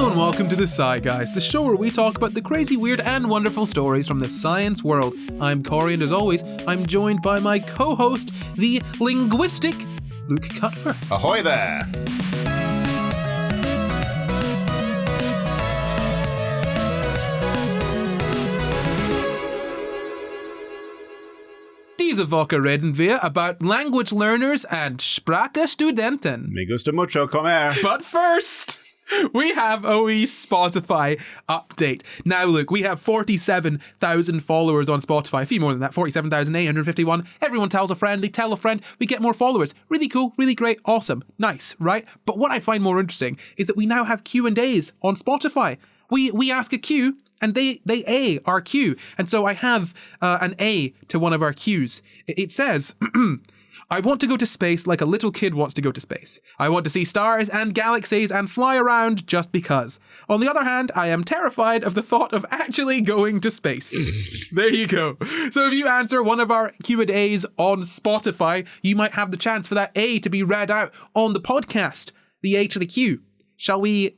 Hello and welcome to the SCI Guys, the show where we talk about the crazy, weird and wonderful stories from the science world. I'm Corey and as always, I'm joined by my co-host, the linguistic Luke Cutfer. Ahoy there! Diese Woche reden wir about language learners and Sprachstudenten. Me gusta mucho comer. But first, we have a wee Spotify update. Now, look, we have 47,000 followers on Spotify. A few more than that, 47,851. Everyone tells a friend, they tell a friend, we get more followers. Really cool, really great, awesome, nice, right? But what I find more interesting is that we now have Q&As on Spotify. We ask a Q, and they A our Q. And so I have an A to one of our Qs. It says, I want to go to space like a little kid wants to go to space. I want to see stars and galaxies and fly around just because. On the other hand, I am terrified of the thought of actually going to space. There you go. So if you answer one of our Q&As on Spotify, you might have the chance for that A to be read out on the podcast. The A to the Q. Shall we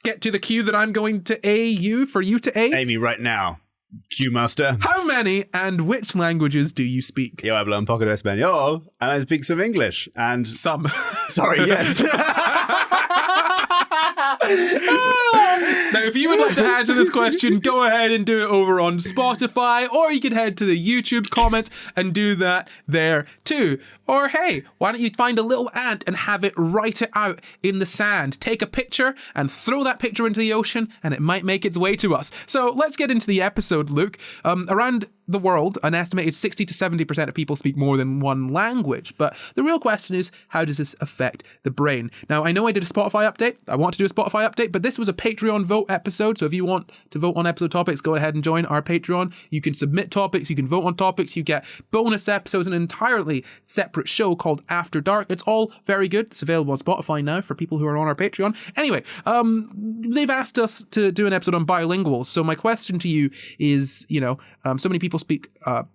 get to the Q that I'm going to A you for you to A? Amy, right now. Q master. How many and which languages do you speak? Yo hablo un poco de español, and I speak some English, and... Some. Sorry, yes. Now, if you would like to answer this question, go ahead and do it over on Spotify, or you can head to the YouTube comments and do that there too. Or hey, why don't you find a little ant and have it write it out in the sand? Take a picture and throw that picture into the ocean, and it might make its way to us. So let's get into the episode, Luke. Around the world, an estimated 60 to 70% of people speak more than one language. But the real question is, how does this affect the brain? Now, I know I did a Spotify update. I want to do a Spotify update, but this was a Patreon vote episode. So if you want to vote on episode topics, go ahead and join our Patreon. You can submit topics. You can vote on topics. You get bonus episodes, an entirely separate show called After Dark. It's all very good. It's available on Spotify now for people who are on our Patreon. Anyway, they've asked us to do an episode on bilinguals. So my question to you is, so many people speak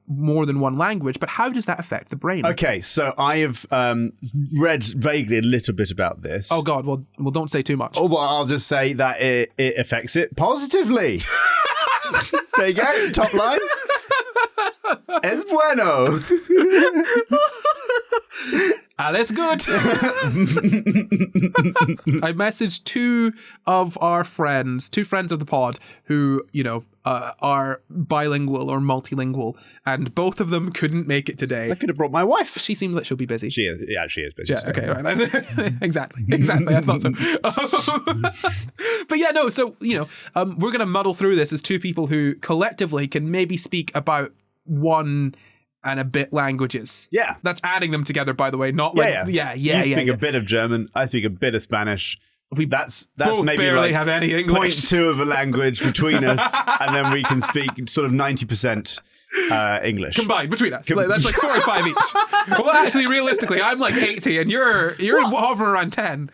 more than one language, but how does that affect the brain? Okay, so I have read vaguely a little bit about this. Oh God, well don't say too much. Oh, well, I'll just say that it affects it positively. There you go, top line. Es bueno. That's good. I messaged two friends of the pod who, are bilingual or multilingual, and both of them couldn't make it today. I could have brought my wife. She seems like she'll be busy. She is busy. Yeah, okay, right. Exactly. I thought so. But yeah, no, so, we're going to muddle through this as two people who collectively can maybe speak about one and a bit languages. Yeah. That's adding them together, by the way, not like... Yeah. You speak a bit of German, I speak a bit of Spanish. That's both maybe barely like have any English. 0.2 of a language between us, and then we can speak sort of 90% English. Combined between us. That's like 45 each. Well, actually, realistically, I'm like 80 and you're hovering around 10.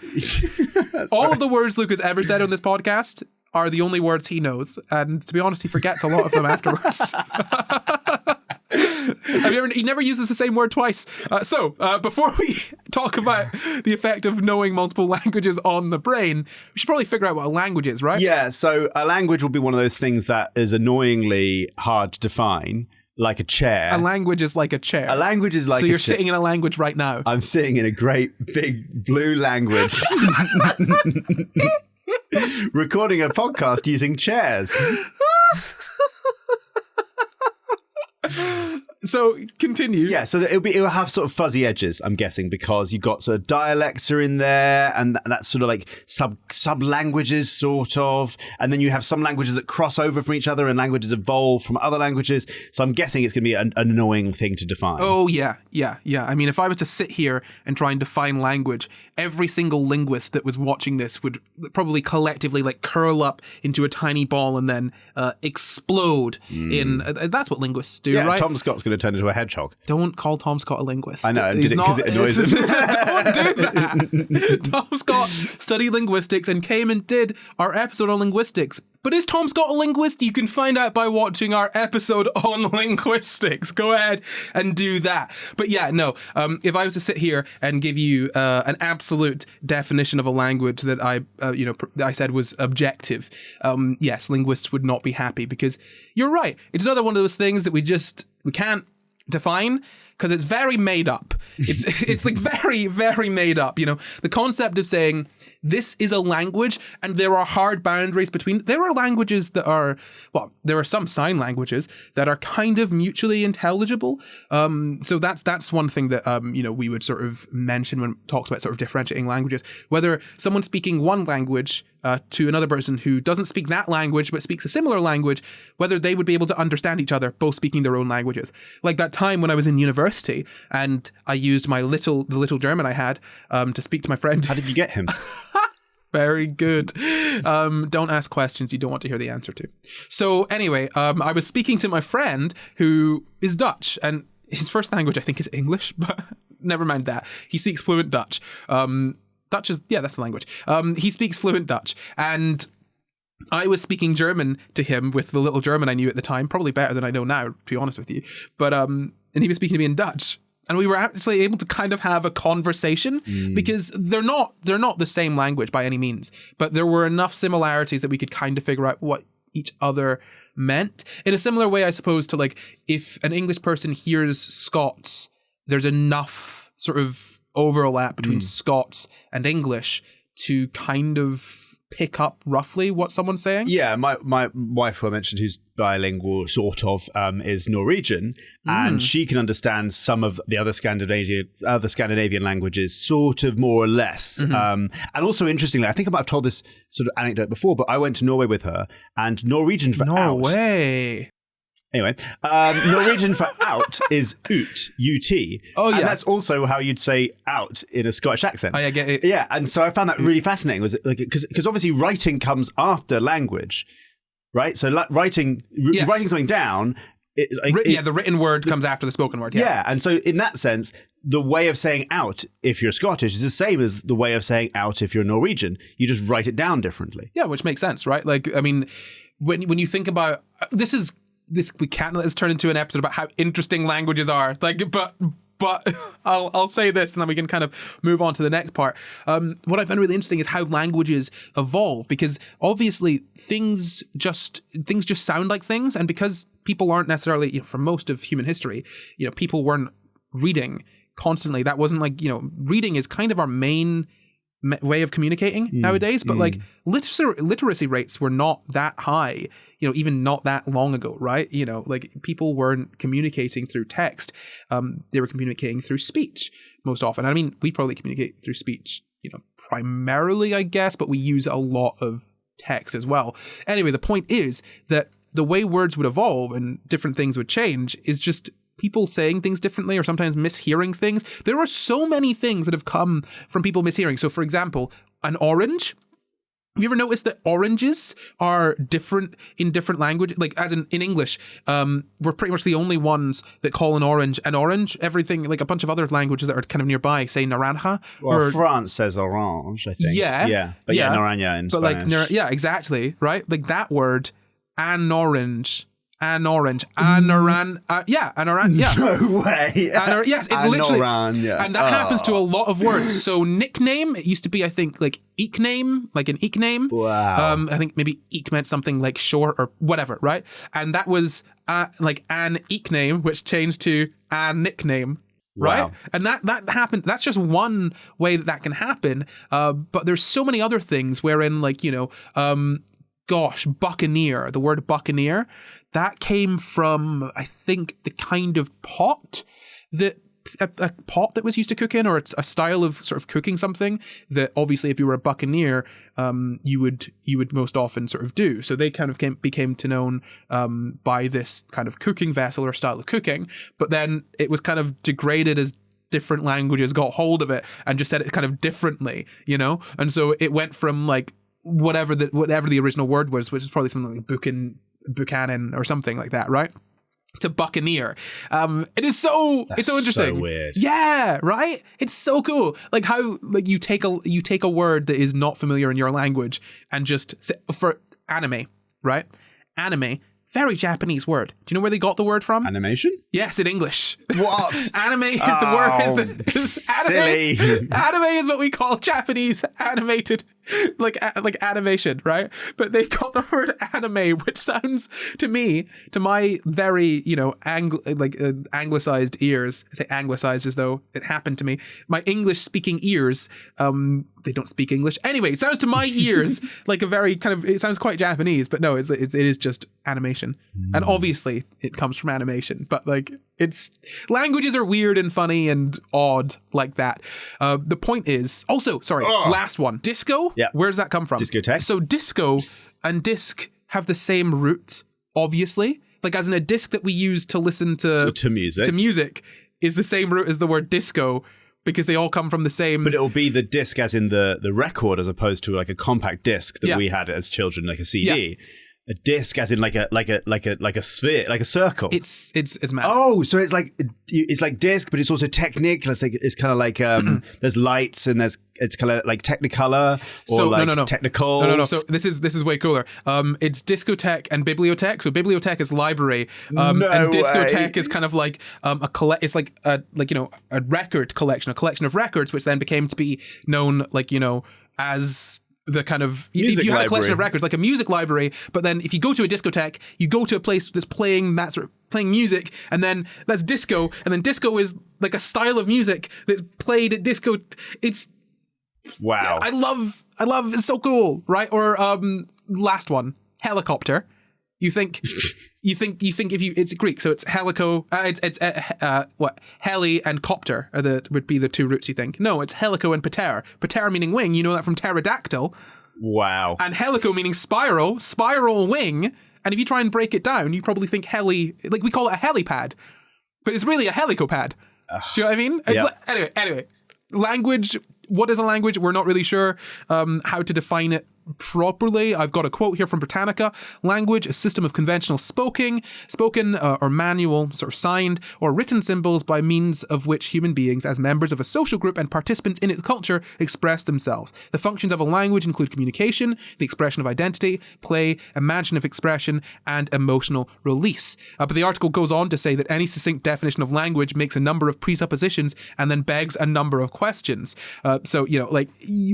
All of the words Luke has ever said on this podcast are the only words he knows. And to be honest, he forgets a lot of them afterwards. He never uses the same word twice. So before we talk about the effect of knowing multiple languages on the brain, we should probably figure out what a language is, right? Yeah, so a language will be one of those things that is annoyingly hard to define, like a chair. A language is like a chair. A language is like a chair. So you're sitting in a language right now. I'm sitting in a great big blue language. Recording a podcast using chairs. So continue. Yeah, so it'll have sort of fuzzy edges, I'm guessing, because you've got sort of dialects are in there, and that's sort of like sub languages, sort of, and then you have some languages that cross over from each other, and languages evolve from other languages. So I'm guessing it's going to be an annoying thing to define. Oh yeah. I mean, if I was to sit here and try and define language, every single linguist that was watching this would probably collectively like curl up into a tiny ball and then explode in. That's what linguists do, right? Tom Scott's going going to turn into a hedgehog. Don't call Tom Scott a linguist. I know, because it annoys him. Don't do that. Tom Scott studied linguistics and came and did our episode on linguistics. But is Tom Scott a linguist? You can find out by watching our episode on linguistics. Go ahead and do that. But yeah, no. If I was to sit here and give you an absolute definition of a language that I said was objective, yes, linguists would not be happy, because you're right. It's another one of those things that we can't define, because it's very made up. It's like very, very made up. You know, the concept of saying this is a language and there are hard boundaries between. There are languages that are, well, there are some sign languages that are kind of mutually intelligible. So that's one thing that we would sort of mention when it talks about sort of differentiating languages. Whether someone's speaking one language to another person who doesn't speak that language but speaks a similar language, whether they would be able to understand each other, both speaking their own languages. Like that time when I was in university and I used the little German I had to speak to my friend. How did you get him? Very good. Don't ask questions you don't want to hear the answer to. So anyway, I was speaking to my friend who is Dutch, and his first language I think is English, but never mind that. He speaks fluent Dutch. Dutch is, yeah, that's the language. He speaks fluent Dutch, and I was speaking German to him with the little German I knew at the time, probably better than I know now, to be honest with you. But and he was speaking to me in Dutch. And we were actually able to kind of have a conversation because they're not the same language by any means, but there were enough similarities that we could kind of figure out what each other meant. In a similar way, I suppose, to like if an English person hears Scots, there's enough sort of overlap between Scots and English to kind of pick up roughly what someone's saying. Yeah, my wife, who I mentioned, who's bilingual, sort of, is Norwegian, and she can understand some of the other Scandinavian languages, sort of more or less. And also, interestingly, I think I might have told this sort of anecdote before, but I went to Norway with her, and Norwegian for Norway. Anyway, Norwegian for out is ut, U-T. Oh, yeah. And that's also how you'd say out in a Scottish accent. Oh, yeah, I get it. Yeah, and so I found that really fascinating, was like because obviously writing comes after language, right? So writing something down. The written word comes after the spoken word. Yeah, and so in that sense, the way of saying out if you're Scottish is the same as the way of saying out if you're Norwegian. You just write it down differently. Yeah, which makes sense, right? Like, I mean, when you think about this, we can't let this turn into an episode about how interesting languages are. Like, but I'll say this, and then we can kind of move on to the next part. What I found really interesting is how languages evolve, because obviously things just sound like things, and because people aren't necessarily, for most of human history, people weren't reading constantly. That wasn't like, reading is kind of our main way of communicating nowadays, but like literacy rates were not that high, even not that long ago, right? Like people weren't communicating through text. They were communicating through speech most often. I mean, we probably communicate through speech, primarily, I guess, but we use a lot of text as well. Anyway, the point is that the way words would evolve and different things would change is just people saying things differently or sometimes mishearing things. There are so many things that have come from people mishearing. So, for example, an orange. Have you ever noticed that oranges are different in different languages? Like, as in English, we're pretty much the only ones that call an orange. Everything, like a bunch of other languages that are kind of nearby, say naranja. Well, France says orange, I think. Yeah. But naranja in Spanish. But like, exactly, right? Like that word, an orange. An orange, yeah. No way. Yes, it's literally, yeah. And that happens to a lot of words. So nickname, it used to be, I think, like eek name, like an eek name. Wow. I think maybe eek meant something like short or whatever, right? And that was like an eek name, which changed to a nickname. Right. Wow. And that happened. That's just one way that can happen. But there's so many other things wherein, like, buccaneer, the word buccaneer, that came from, I think, the kind of pot that a pot that was used to cook in, or it's a style of sort of cooking something that obviously if you were a buccaneer, you would most often sort of do. So they kind of became to known by this kind of cooking vessel or style of cooking, but then it was kind of degraded as different languages got hold of it and just said it kind of differently, and so it went from like whatever the original word was, which is probably something like Buchanan or something like that, right? to buccaneer. It is so it's so interesting. So weird. Yeah, right? It's so cool. Like how like you take a word that is not familiar in your language and just say, for anime, right? Anime, very Japanese word. Do you know where they got the word from? Animation? Yes, in English. What? Anime is the word. Silly. Anime is what we call Japanese animated, like animation, right? But they got the word anime, which sounds to me, to my very anglicized ears. I say anglicized as though it happened to me. My English speaking ears. They don't speak English anyway. It sounds to my ears like a very kind of. It sounds quite Japanese, but no, it is just animation, and obviously it comes from animation. But like, it's languages are weird and funny and odd like that. The point is also last one, disco. Yeah, where does that come from? Discotheque. So disco and disc have the same root, obviously. Like as in a disc that we use to listen to music is the same root as the word disco. Because they all come from the same... But it'll be the disc as in the record as opposed to like a compact disc that we had as children, like a CD. Yeah. A disc as in like a sphere, like a circle. It's mad. Oh, so it's like disc, but it's also Technic. It's kind of like there's lights and it's kind of like Technicolor or technical. No. So this is way cooler. It's discotheque and bibliothèque. So bibliothèque is library, and discotheque is kind of like It's like a record collection, a collection of records, which then became to be known as the kind of music if you had library. A collection of records like a music library, but then if you go to a discotheque, you go to a place that's playing music, and then that's disco, and then disco is like a style of music that's played at disco. It's wow. I love it's so cool, right? Or last one, helicopter. You think if you it's Greek, so it's helico. Heli and copter would be the two roots. You think? No, it's helico and pater. Pater meaning wing. You know that from pterodactyl. Wow. And helico meaning spiral wing. And if you try and break it down, you probably think like we call it a helipad, but it's really a helicopad. Do you know what I mean? It's anyway, language. What is a language? We're not really sure how to define it properly. I've got a quote here from Britannica. Language, a system of conventional spoken or manual, sort of signed or written symbols by means of which human beings, as members of a social group and participants in its culture, express themselves. The functions of a language include communication, the expression of identity, play, imaginative expression, and emotional release. But the article goes on to say that any succinct definition of language makes a number of presuppositions and then begs a number of questions. So,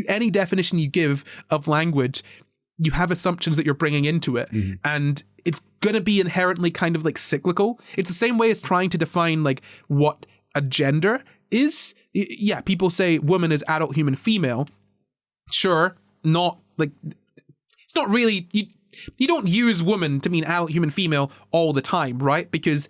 any definition you give of language, you have assumptions that you're bringing into it, and it's going to be inherently kind of like cyclical. It's the same way as trying to define like what a gender is. Yeah, people say woman is adult human female. Sure, not like it's not really you don't use woman to mean adult human female all the time, right? Because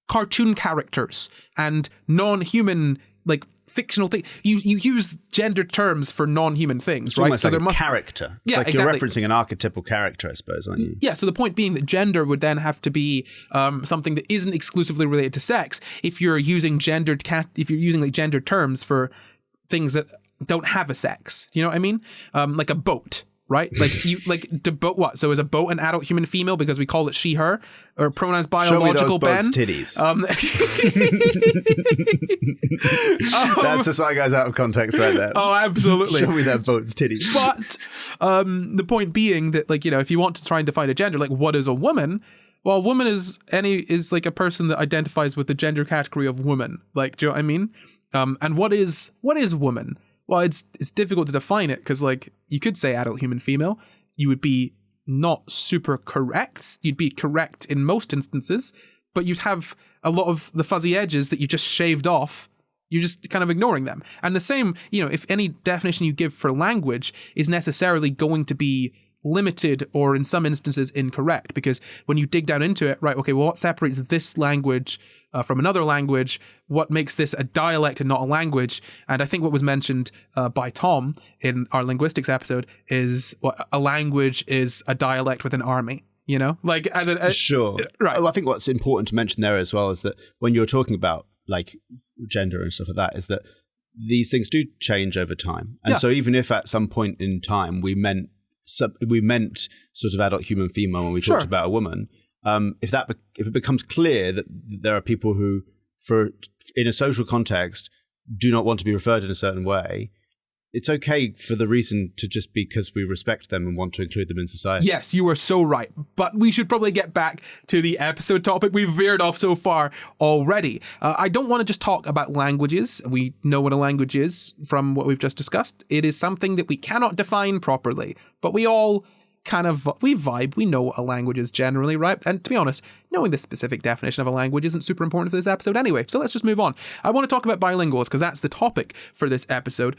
cartoon characters and non-human like fictional thing. You use gender terms for non-human things, it's right? Almost so like a character. It's like exactly. You're referencing an archetypal character, I suppose, aren't you? Yeah, so the point being that gender would then have to be something that isn't exclusively related to sex. If you're using gendered terms for things that don't have a sex, you know what I mean? Like a boat. Right? Boat what? So is a boat an adult human female because we call it she, her? Or pronouns biological Ben? Show me those boats' titties. That's SCI Guys out of context right there. Oh, absolutely. Show me that boat's titties. But the point being that, if you want to try and define a gender, what is a woman? Well, a woman is like a person that identifies with the gender category of woman. Do you know what I mean? And what is woman? Well, it's difficult to define it because, you could say adult human female. You would be not super correct. You'd be correct in most instances, but you'd have a lot of the fuzzy edges that you just shaved off. You're just kind of ignoring them. And the same, if any definition you give for language is necessarily going to be limited or in some instances incorrect, because when you dig down into it, right, okay, well, what separates this language from another language? What makes this a dialect and not a language? And I think what was mentioned by Tom in our linguistics episode is a language is a dialect with an army, Sure. Right. I think what's important to mention there as well is that when you're talking about gender and stuff like that, is that these things do change over time. And so even if at some point in time we meant sort of adult human female when we talked about a woman, if it becomes clear that there are people who, in a social context, do not want to be referred in a certain way, it's okay for the reason to just be because we respect them and want to include them in society. Yes, you are so right. But we should probably get back to the episode topic. We've veered off so far already. I don't want to just talk about languages. We know what a language is from what we've just discussed. It is something that we cannot define properly, but we all we vibe. We know what a language is generally, right? And to be honest, knowing the specific definition of a language isn't super important for this episode anyway. So let's just move on. I want to talk about bilinguals because that's the topic for this episode.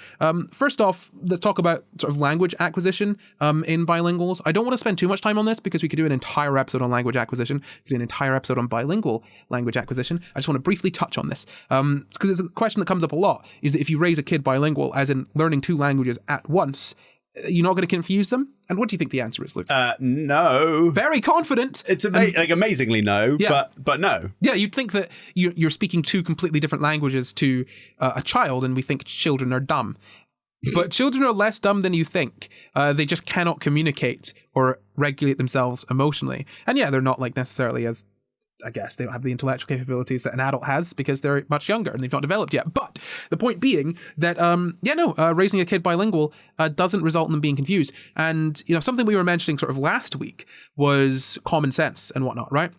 First off, let's talk about sort of language acquisition in bilinguals. I don't want to spend too much time on this because we could do an entire episode on language acquisition. We could do an entire episode on bilingual language acquisition. I just want to briefly touch on this because it's a question that comes up a lot, is that if you raise a kid bilingual, as in learning two languages at once, you're not going to confuse them? And what do you think the answer is, Luke? No. Very confident. It's amazingly no, yeah. but no. Yeah, you'd think that you're speaking two completely different languages to a child, and we think children are dumb. But children are less dumb than you think. They just cannot communicate or regulate themselves emotionally. And yeah, they're not necessarily as, I guess, they don't have the intellectual capabilities that an adult has because they're much younger and they've not developed yet. But the point being that, raising a kid bilingual doesn't result in them being confused. And, something we were mentioning sort of last week was common sense and whatnot, right?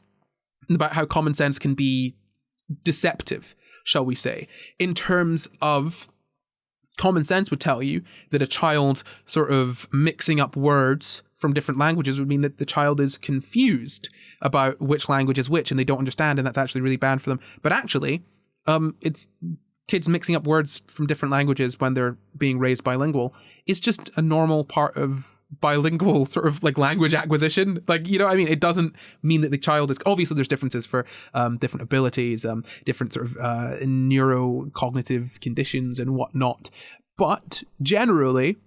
About how common sense can be deceptive, shall we say, in terms of common sense would tell you that a child sort of mixing up words from different languages would mean that the child is confused about which language is which and they don't understand, and that's actually really bad for them. But actually, it's kids mixing up words from different languages when they're being raised bilingual is just a normal part of bilingual sort of language acquisition. It doesn't mean that the child is, obviously there's differences for different abilities, different sort of neurocognitive conditions and whatnot. But generally,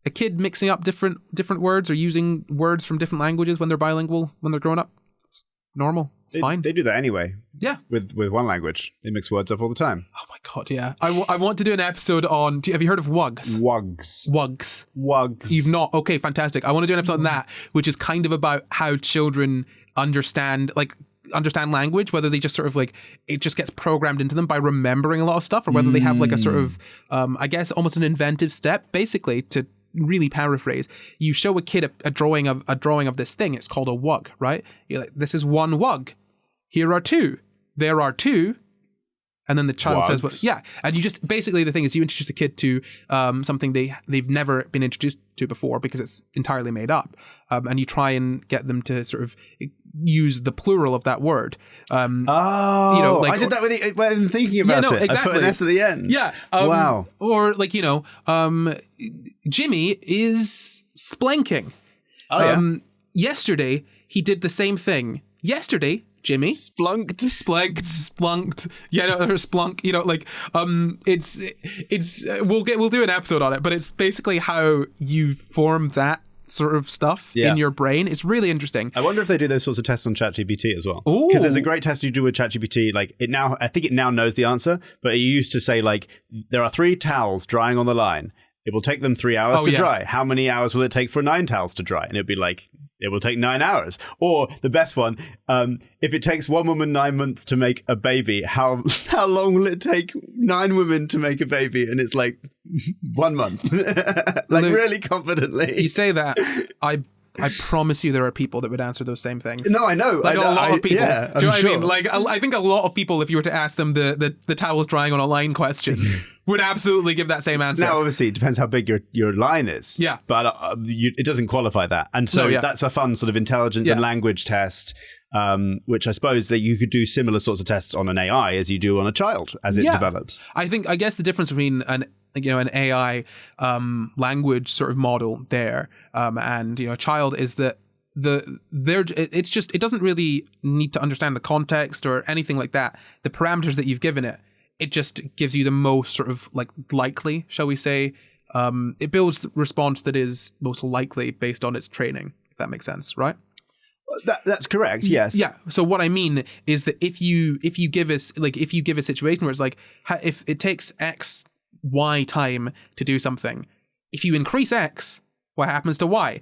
a kid mixing up different words or using words from different languages when they're bilingual, when they're growing up, it's normal. It's fine. They do that anyway. Yeah. With one language. They mix words up all the time. Oh my God, yeah. I want to do an episode on, have you heard of WUGs? WUGs. You've not? Okay, fantastic. I want to do an episode on that, which is kind of about how children understand language, whether they just sort of it just gets programmed into them by remembering a lot of stuff, or whether they have a sort of, I guess, almost an inventive step, basically, to really paraphrase. You show a kid a drawing of this thing. It's called a WUG, right? You're like, this is one WUG. Here are two. There are two. And then the child says, "Well, yeah." And you just basically, the thing is, you introduce a kid to something they've never been introduced to before because it's entirely made up, and you try and get them to sort of use the plural of that word. I did that when thinking about it. Exactly. I put an S at the end. Yeah. Wow. Or Jimmy is splanking. Oh yeah. Yesterday he did the same thing. Yesterday, Jimmy splunked. Yeah, no, or splunk. We'll do an episode on it, but it's basically how you form that sort of stuff in your brain. It's really interesting. I wonder if they do those sorts of tests on ChatGPT as well. Because there's a great test you do with ChatGPT. I think it now knows the answer, but it used to say there are 3 towels drying on the line. It will take them 3 hours to dry. How many hours will it take for 9 towels to dry? And it'd be it will take 9 hours. Or the best one, if it takes one woman 9 months to make a baby, how long will it take 9 women to make a baby? And it's 1 month. Luke, really confidently. You say that, I promise you there are people that would answer those same things. No, I know. A lot of people. Yeah, do you know what I mean? I think a lot of people, if you were to ask them the towel's drying on a line question, would absolutely give that same answer. Now, obviously, it depends how big your line is. Yeah. But it doesn't qualify that. And so that's a fun sort of intelligence and language test, which I suppose that you could do similar sorts of tests on an AI as you do on a child as it develops. I guess the difference between an AI language sort of model there and a child is that it doesn't really need to understand the context or anything like that. The parameters that you've given it just gives you the most sort of likely, shall we say, it builds the response that is most likely based on its training, if that makes sense, right? That's correct. Yes. Yeah. So what I mean is that if you give a situation where it's if it takes X, Y time to do something, if you increase X, what happens to Y?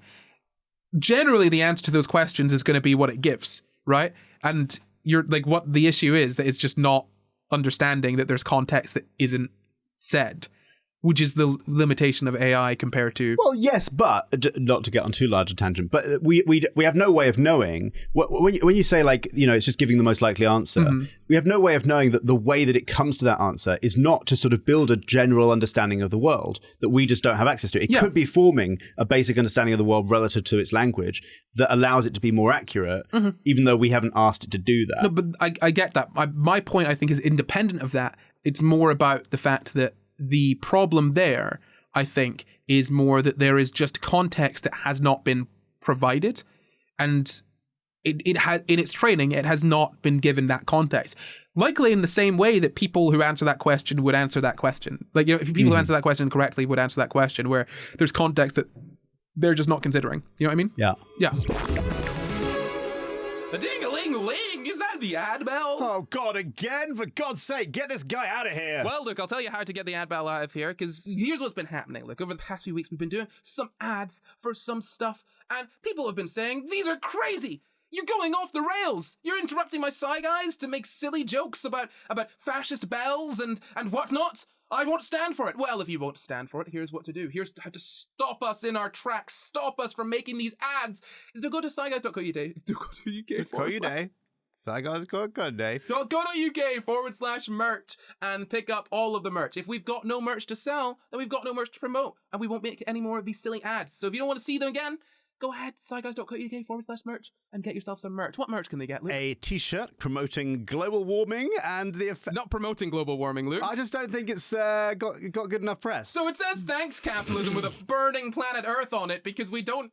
Generally, the answer to those questions is going to be what it gives. right? And you're like, what the issue is that it's just not understanding that there's context that isn't said, which is the limitation of AI compared to... Well, yes, but not to get on too large a tangent, but we have no way of knowing when you say, like, you know, it's just giving the most likely answer. We have no way of knowing that the way that it comes to that answer is not to sort of build a general understanding of the world that we just don't have access to. It could be forming a basic understanding of the world relative to its language that allows it to be more accurate, even though we haven't asked it to do that. No, but I get that. My point, I think, is independent of that. It's more about the fact that the problem there, I think, is more that there is just context that has not been provided, and it has, in its training, it has not been given that context. Likely in the same way that people who answer that question would answer that question. Like, you know, people who answer that question correctly would answer that question, where there's context that they're just not considering. You know what I mean? Yeah. Yeah. A ding-a-ling-a-ling! Is that the ad bell? Oh, God, again? For God's sake, get this guy out of here! Well, look, I'll tell you how to get the ad bell out of here, because here's what's been happening. Look, over the past few weeks, we've been doing some ads for some stuff, and people have been saying, these are crazy! You're going off the rails! You're interrupting my SCI Guys to make silly jokes about fascist bells and whatnot! I won't stand for it. Well, if you won't stand for it, here's what to do. Here's how to stop us in our tracks, stop us from making these ads, is to go to sciGuys.co.uk/merch and pick up all of the merch. If we've got no merch to sell, then we've got no merch to promote, and we won't make any more of these silly ads. So if you don't want to see them again, go ahead to sciGuys.co.uk/merch and get yourself some merch. What merch can they get, Luke? A t-shirt promoting global warming and the effect... Not promoting global warming, Luke. I just don't think it's got good enough press. So it says thanks capitalism with a burning planet Earth on it because we don't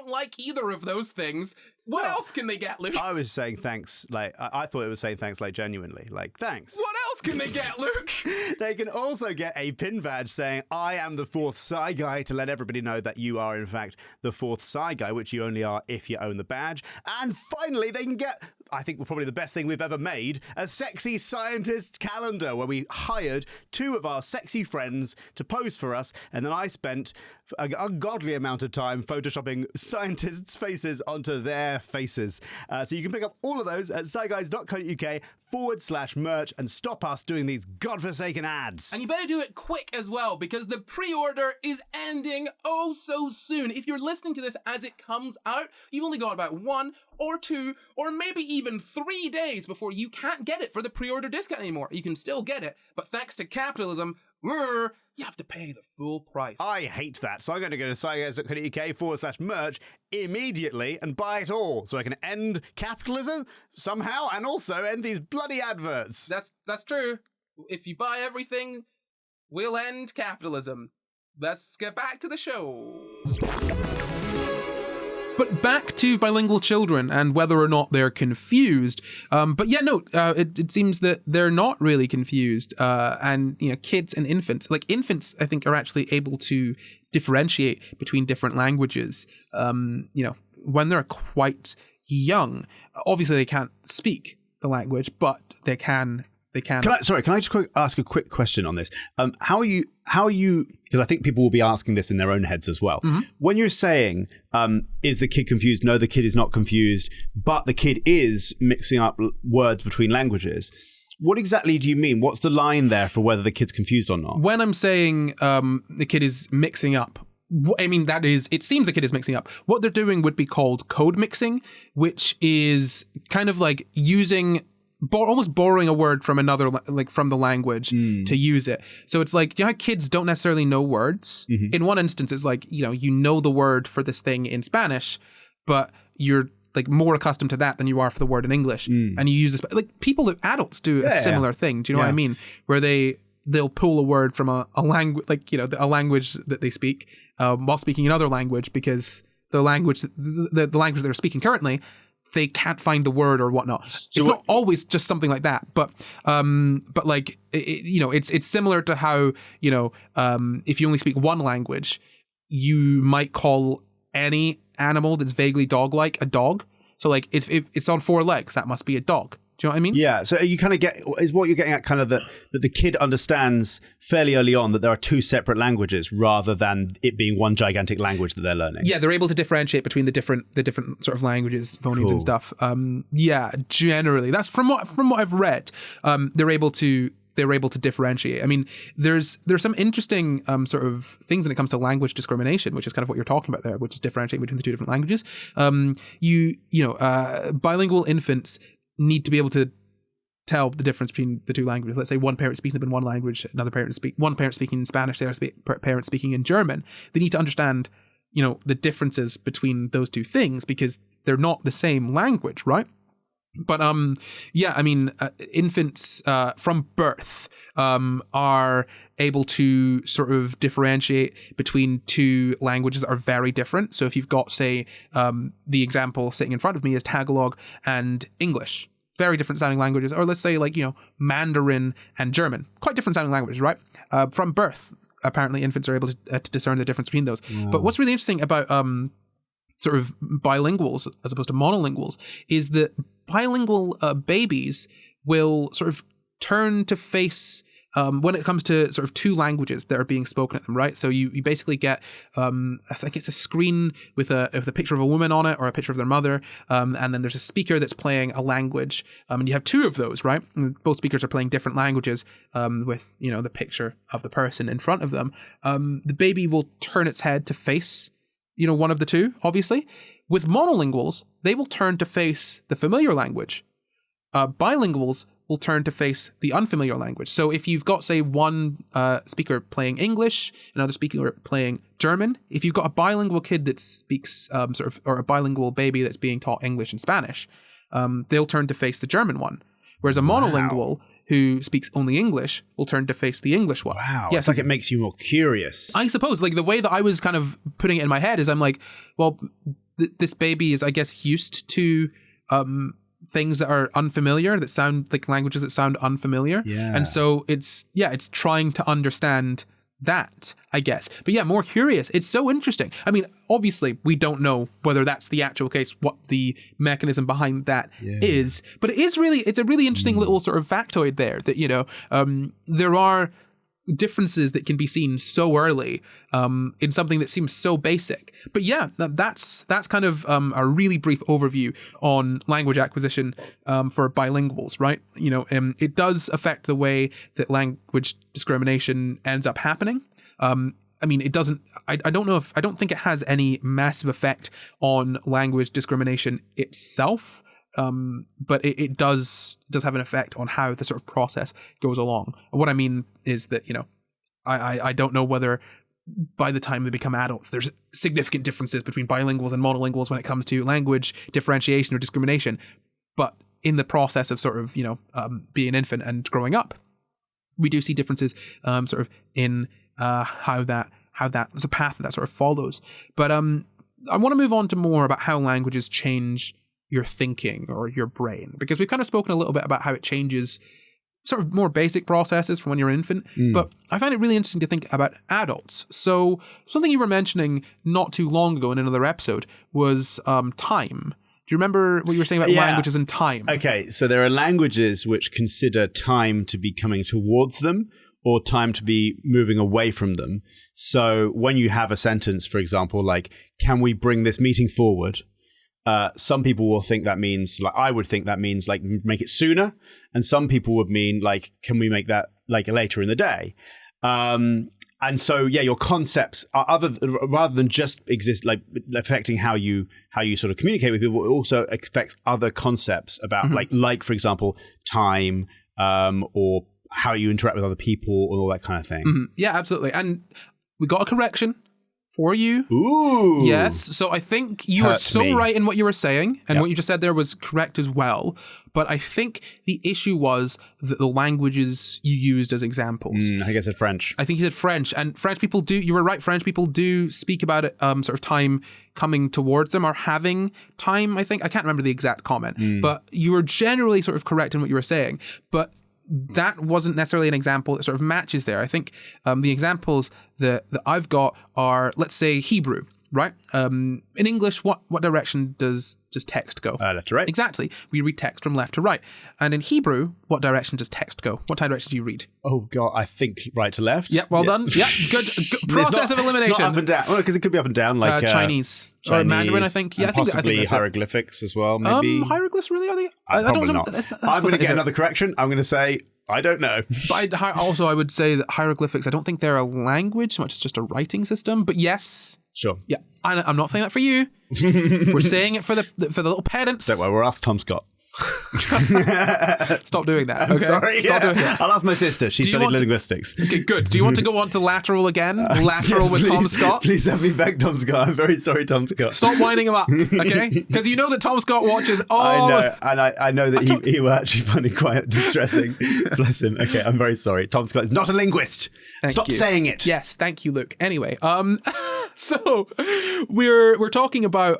like either of those things. What else can they get, Luke? I was saying thanks, like, I thought it was saying thanks, like, genuinely. Like, thanks. What else can they get, Luke? They can also get a pin badge saying, I am the fourth SCI Guy, to let everybody know that you are, in fact, the fourth SCI Guy, which you only are if you own the badge. And finally, they can get, I think probably the best thing we've ever made, a sexy scientist calendar where we hired two of our sexy friends to pose for us, and then I spent an ungodly amount of time photoshopping scientists' faces onto their faces. So you can pick up all of those at sciGuys.co.uk/merch and stop us doing these godforsaken ads. And you better do it quick as well, because the pre-order is ending oh so soon. If you're listening to this as it comes out, you've only got about 1 or 2 or maybe even 3 days before you can't get it for the pre-order discount anymore. You can still get it, but thanks to capitalism, you have to pay the full price. I hate that. So I'm going to go to sciGuys.co.uk/merch immediately and buy it all so I can end capitalism somehow and also end these bloody adverts. That's true. If you buy everything, we'll end capitalism. Let's get back to the show. But back to bilingual children and whether or not they're confused. It seems that they're not really confused. And, you know, kids and infants, I think, are actually able to differentiate between different languages, when they're quite young. Obviously, they can't speak the language, but they can. Can I just ask a quick question on this? How are you, because I think people will be asking this in their own heads as well. Mm-hmm. When you're saying, is the kid confused? No, the kid is not confused, but the kid is mixing up words between languages. What exactly do you mean? What's the line there for whether the kid's confused or not? When I'm saying the kid is mixing up, I mean, it seems the kid is mixing up. What they're doing would be called code mixing, which is kind of like using... almost borrowing a word from another, like from the language to use it. So it's like, you know how kids don't necessarily know words? Mm-hmm. In one instance, it's like, you know the word for this thing in Spanish, but you're like more accustomed to that than you are for the word in English. And you use this, like adults do a similar thing. Do you know what I mean? Where they'll pull a word from a language, like, a language that they speak while speaking another language, because the language that they're speaking currently, they can't find the word or whatnot. It's not always just something like that, but like, it's similar to how, if you only speak one language, you might call any animal that's vaguely dog-like a dog. So like, if it's on 4 legs, that must be a dog. Do you know what I mean? Yeah. So you kind of is what you're getting at kind of that the kid understands fairly early on that there are two separate languages rather than it being one gigantic language that they're learning. Yeah, they're able to differentiate between the different sort of languages, phonemes and stuff. Yeah, generally, that's from what I've read. They're able to differentiate. I mean, there's some interesting sort of things when it comes to language discrimination, which is kind of what you're talking about there, which is differentiating between the two different languages. Bilingual infants need to be able to tell the difference between the two languages. Let's say one parent speaking in one language, one parent speaking in Spanish, the other parent speaking in German. They need to understand, the differences between those two things because they're not the same language, right? But infants from birth are able to sort of differentiate between two languages that are very different. So if you've got, say, the example sitting in front of me is Tagalog and English, very different sounding languages. Or let's say Mandarin and German, quite different sounding languages, right? From birth, apparently infants are able to discern the difference between those. Yeah. But what's really interesting about sort of bilinguals as opposed to monolinguals is that bilingual babies will sort of turn to face when it comes to sort of two languages that are being spoken at them, right? So you basically get I think it's a screen with a picture of a woman on it or a picture of their mother, and then there's a speaker that's playing a language, and you have two of those, right? And both speakers are playing different languages with the picture of the person in front of them. The baby will turn its head to face one of the two, obviously. With monolinguals, they will turn to face the familiar language. Bilinguals will turn to face the unfamiliar language. So if you've got, say, one speaker playing English, another speaker playing German, if you've got a bilingual kid that speaks or a bilingual baby that's being taught English and Spanish, they'll turn to face the German one. Whereas a monolingual who speaks only English will turn to face the English one. Wow. Yeah, it's like it makes you more curious. I suppose, the way that I was kind of putting it in my head is I'm like, well, this baby is, I guess, used to things that are unfamiliar, that sound like languages that sound unfamiliar. Yeah. And so it's trying to understand that, I guess. But yeah, more curious. It's so interesting. I mean, obviously, we don't know whether that's the actual case, what the mechanism behind that is. But it's a really interesting little sort of factoid there that, there are differences that can be seen so early in something that seems so basic. But yeah, that's kind of a really brief overview on language acquisition for bilinguals, right? It does affect the way that language discrimination ends up happening. I mean, it doesn't, I don't think it has any massive effect on language discrimination itself. But it does have an effect on how the sort of process goes along. What I mean is that, I don't know whether by the time they become adults, there's significant differences between bilinguals and monolinguals when it comes to language differentiation or discrimination. But in the process of sort of, being an infant and growing up, we do see differences sort of in how that there's a path that sort of follows. But I want to move on to more about how languages change your thinking or your brain, because we've kind of spoken a little bit about how it changes sort of more basic processes from when you're an infant, but I find it really interesting to think about adults. So something you were mentioning not too long ago in another episode was time. Do you remember what you were saying about languages and time? Okay, so there are languages which consider time to be coming towards them or time to be moving away from them. So when you have a sentence, for example, like, can we bring this meeting forward? Some people will think that means, like, I would think that means, like, make it sooner. And some people would mean, like, can we make that, like, later in the day? And so, yeah, your concepts are rather than just exist, like, affecting how you sort of communicate with people, it also affects other concepts about, like, for example, time, or how you interact with other people and all that kind of thing. Mm-hmm. Yeah, absolutely. And we got a correction for you. Ooh. Yes. So I think you are so right in what you were saying, and what you just said there was correct as well. But I think the issue was that the languages you used as examples. I think I said French. I think you said French. And French people do, you were right, French people do speak about it, sort of time coming towards them or having time, I think. I can't remember the exact comment. But you were generally sort of correct in what you were saying. But that wasn't necessarily an example that sort of matches there. I think the examples that I've got are, let's say, Hebrew. right? In English, what direction does text go? Left to right. Exactly. We read text from left to right. And in Hebrew, what direction does text go? What direction do you read? Oh, God, I think right to left. Yep, well done. Yep, good process of elimination. It's not up and down. Well, because it could be up and down, like Chinese or Mandarin, I think. Yeah, I think possibly that's hieroglyphics as well, maybe. Hieroglyphs, really? Are they? Probably not. I'm going to get another correction. I'm going to say, I don't know. But I would say that hieroglyphics, I don't think they're a language so much as just a writing system. But yes. Sure. Yeah, I'm not saying that for you. We're saying it for the little pedants. Don't worry, we'll ask Tom Scott. Stop doing that. Okay? I'm sorry. Stop doing that. I'll ask my sister. She studied linguistics. Okay, good. Do you want to go on to lateral again? Lateral yes, with please, Tom Scott? Please have me back, Tom Scott. I'm very sorry, Tom Scott. Stop winding him up, okay? Because you know that Tom Scott watches all... I know, and I know that he will actually find it quite distressing. Bless him. Okay, I'm very sorry. Tom Scott is not a linguist. Stop saying it. Yes, thank you, Luke. Anyway, so we're talking about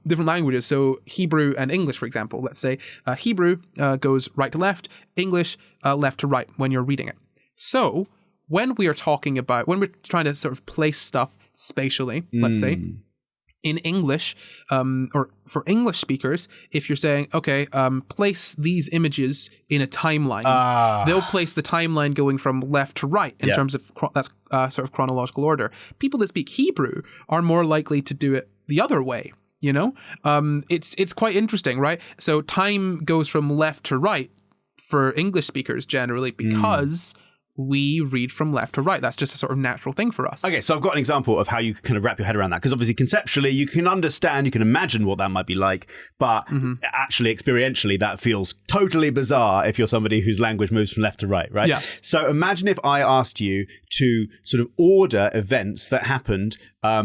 different languages. So Hebrew and English, for example. Let's say Hebrew goes right to left, English left to right when you're reading it. So when we're trying to sort of place stuff spatially, let's say, in English, or for English speakers, if you're saying, okay, place these images in a timeline, they'll place the timeline going from left to right in terms of that's sort of chronological order. People that speak Hebrew are more likely to do it the other way. You know, it's quite interesting, right? So time goes from left to right for English speakers generally because we read from left to right. That's just a sort of natural thing for us. Okay, so I've got an example of how you kind of wrap your head around that. Because obviously conceptually you can understand, you can imagine what that might be like, but actually experientially that feels totally bizarre if you're somebody whose language moves from left to right, right? Yeah. So imagine if I asked you to sort of order events that happened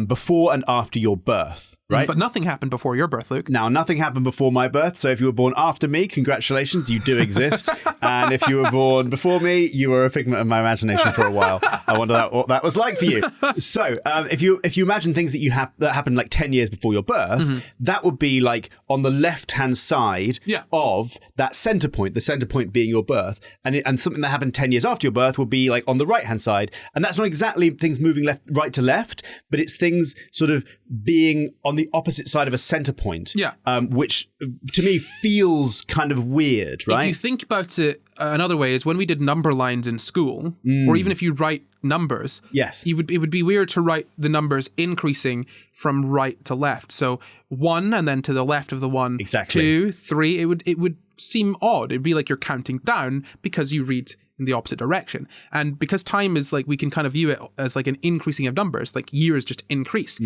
before and after your birth. Right? But nothing happened before your birth, Luke. Now, nothing happened before my birth. So if you were born after me, congratulations, you do exist. And if you were born before me, you were a figment of my imagination for a while. I wonder what that was like for you. So if you imagine things that that happened like 10 years before your birth, that would be like on the left-hand side of that center point, the center point being your birth. And something that happened 10 years after your birth would be like on the right-hand side. And that's not exactly things moving right to left, but it's things sort of being on the opposite side of a center point, which to me feels kind of weird, right? If you think about it another way is when we did number lines in school, or even if you write numbers, it would be weird to write the numbers increasing from right to left. So 1 and then to the left of the 1, exactly. 2, 3, it would seem odd. It'd be like you're counting down because you read in the opposite direction. And because time is like, we can kind of view it as like an increasing of numbers, like years just increase.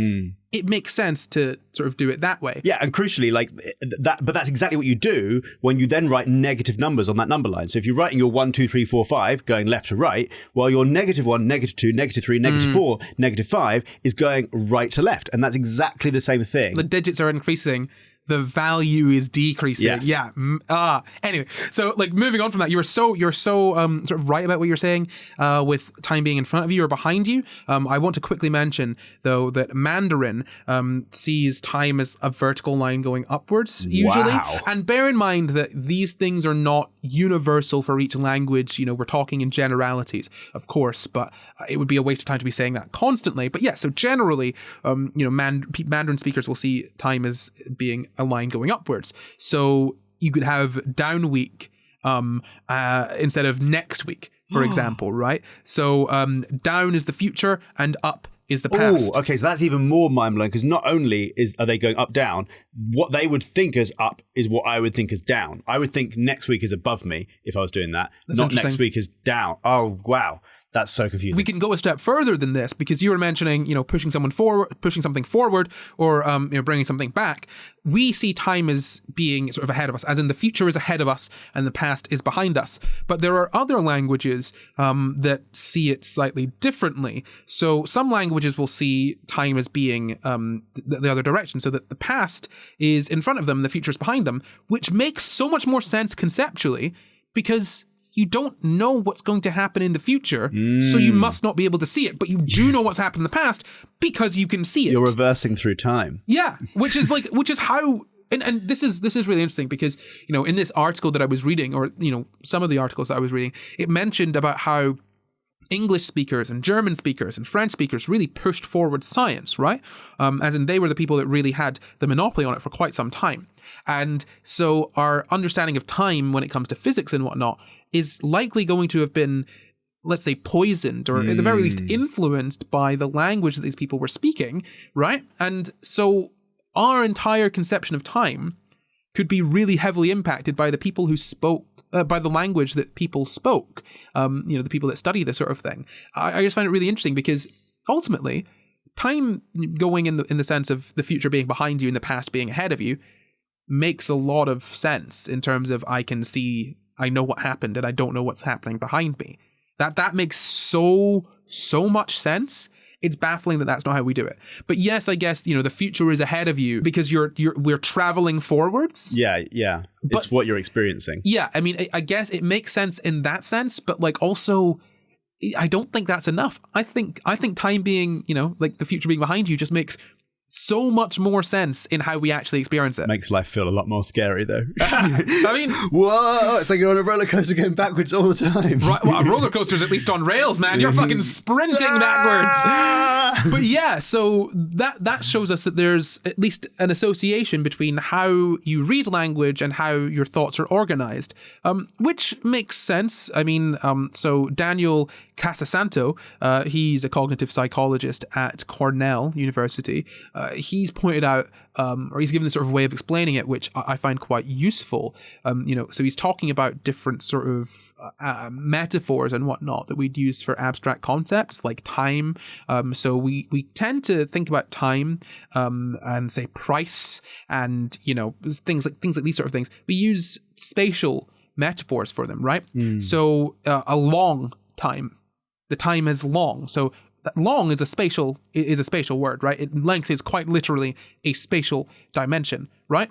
It makes sense to sort of do it that way. Yeah, and crucially, like that, but that's exactly what you do when you then write negative numbers on that number line. So if you're writing your 1, 2, 3, 4, 5 going left to right, while your -1, -2, -3, -4, -5 is going right to left. And that's exactly the same thing. The digits are increasing. The value is decreasing. Yes. Yeah. Anyway, so like moving on from that, you're so sort of right about what you're saying with time being in front of you or behind you. I want to quickly mention though that Mandarin sees time as a vertical line going upwards usually. Wow. And bear in mind that these things are not universal for each language. You know, we're talking in generalities, of course, but it would be a waste of time to be saying that constantly. But yeah, so generally, Mandarin speakers will see time as being a line going upwards. So you could have down week instead of next week, for example, right? So down is the future and up is the past. Oh, okay, so that's even more mind-blowing because not only are they going up, down, what they would think as up is what I would think as down. I would think next week is above me if I was doing that. That's not next week is down. Oh, wow. That's so confusing. We can go a step further than this because you were mentioning, pushing something forward, or bringing something back. We see time as being sort of ahead of us, as in the future is ahead of us and the past is behind us. But there are other languages that see it slightly differently. So some languages will see time as being the other direction, so that the past is in front of them, the future is behind them, which makes so much more sense conceptually because you don't know what's going to happen in the future, so you must not be able to see it. But you do know what's happened in the past because you can see it. You're reversing through time. Yeah, which is how. And this is really interesting because in this article that I was reading, or some of the articles that I was reading, it mentioned about how English speakers and German speakers and French speakers really pushed forward science, right? As in they were the people that really had the monopoly on it for quite some time. And so our understanding of time when it comes to physics and whatnot is likely going to have been, let's say, poisoned or at the very least influenced by the language that these people were speaking, right? And so our entire conception of time could be really heavily impacted by the people who spoke, by the language that people spoke, the people that study this sort of thing. I just find it really interesting because ultimately, time going in the sense of the future being behind you and the past being ahead of you makes a lot of sense in terms of I know what happened and I don't know what's happening behind me. That makes so much sense. It's baffling that that's not how we do it. But yes, I guess, the future is ahead of you because we're traveling forwards. Yeah. It's what you're experiencing. Yeah. I mean, I guess it makes sense in that sense, but like also, I don't think that's enough. I think time being, like the future being behind you just makes so much more sense in how we actually experience it. Makes life feel a lot more scary, though. I mean, whoa! It's like you're on a roller coaster going backwards all the time. Right, well, a roller coaster's at least on rails, man. You're fucking sprinting backwards. But yeah, so that shows us that there's at least an association between how you read language and how your thoughts are organized, which makes sense. I mean, so Daniel Casasanto, he's a cognitive psychologist at Cornell University. He's pointed out, or he's given this sort of way of explaining it, which I find quite useful. So he's talking about different sort of metaphors and whatnot that we'd use for abstract concepts like time. So we tend to think about time and say price and things like these sort of things. We use spatial metaphors for them, right? So a long time, the time is long. So long is a spatial word, right? Length is quite literally a spatial dimension, right?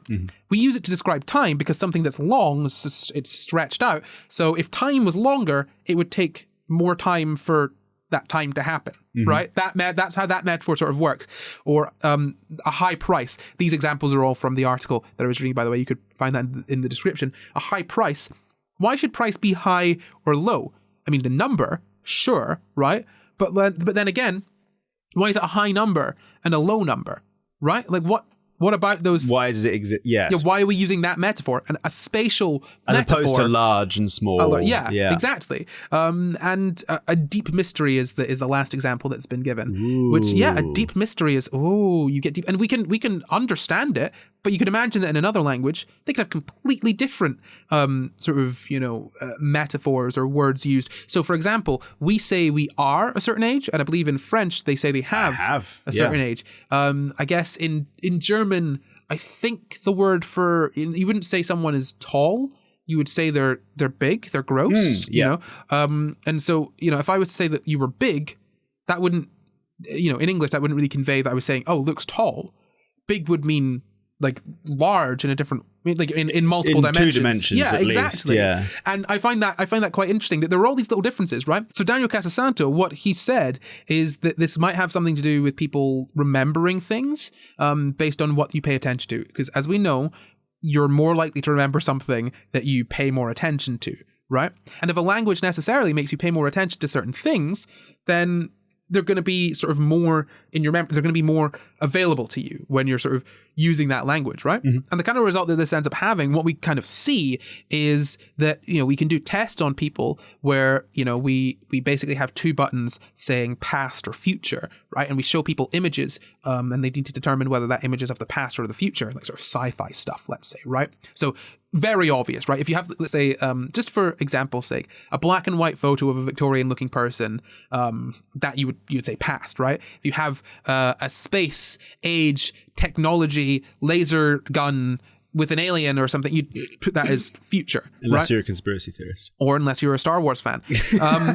We use it to describe time because something that's long, it's stretched out. So if time was longer, it would take more time for that time to happen, right? That's how that metaphor sort of works. Or a high price. These examples are all from the article that I was reading, by the way. You could find that in the description. A high price. Why should price be high or low? I mean, the number, sure, right? But then again, why is it a high number and a low number, right? Like what about those? Why does it exist? Yes. Yeah. Why are we using that metaphor and a spatial metaphor? As opposed to large and small. Yeah, exactly. And a deep mystery is the last example that's been given. Ooh. Which, a deep mystery is, you get deep. And we can understand it, but you can imagine that in another language, they could have completely different metaphors or words used. So, for example, we say we are a certain age, and I believe in French, they say they have a certain age. I guess in German, I think the word you wouldn't say someone is tall. You would say they're big, they're gross, and so, if I was to say that you were big, that wouldn't, in English, that wouldn't really convey that I was saying, looks tall. Big would mean like large in a different, like in multiple dimensions. 2 dimensions, yeah, at exactly. Least, yeah. And I find that quite interesting that there are all these little differences, right? So Daniel Casasanto, what he said is that this might have something to do with people remembering things based on what you pay attention to. Because as we know, you're more likely to remember something that you pay more attention to, right? And if a language necessarily makes you pay more attention to certain things, then they're going to be sort of more in your memory. They're going to be more available to you when you're sort of using that language, right? And the kind of result that this ends up having, what we kind of see is that, we can do tests on people where, we basically have 2 buttons saying past or future, right? And we show people images and they need to determine whether that image is of the past or the future, like sort of sci-fi stuff, let's say, right? So very obvious, right? If you have, let's say, just for example's sake, a black and white photo of a Victorian-looking person, that you would say past, right? If you have a space, age, technology, laser gun with an alien or something, you'd put that as future. Unless you're a conspiracy theorist. Or unless you're a Star Wars fan.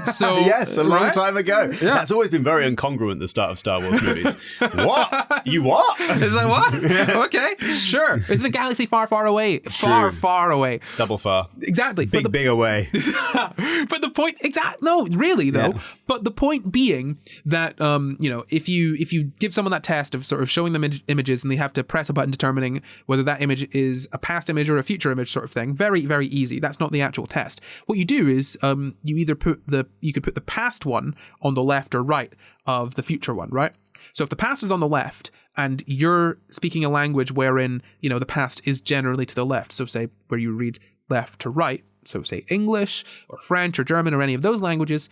So yes, a long time ago. Yeah. That's always been very incongruent at the start of Star Wars movies. What? You what? Is that what? Okay, sure. Is the galaxy far, far away? Far, far away. Double far. Exactly. Big away. But the point, no, really though. Yeah. But the point being that, if you give someone that test of sort of showing them images and they have to press a button determining whether that image is is a past image or a future image sort of thing. Very, very easy. That's not the actual test. What you do is you either you could put the past one on the left or right of the future one, right? So if the past is on the left and you're speaking a language wherein, the past is generally to the left, so say where you read left to right, so say English or French or German or any of those languages,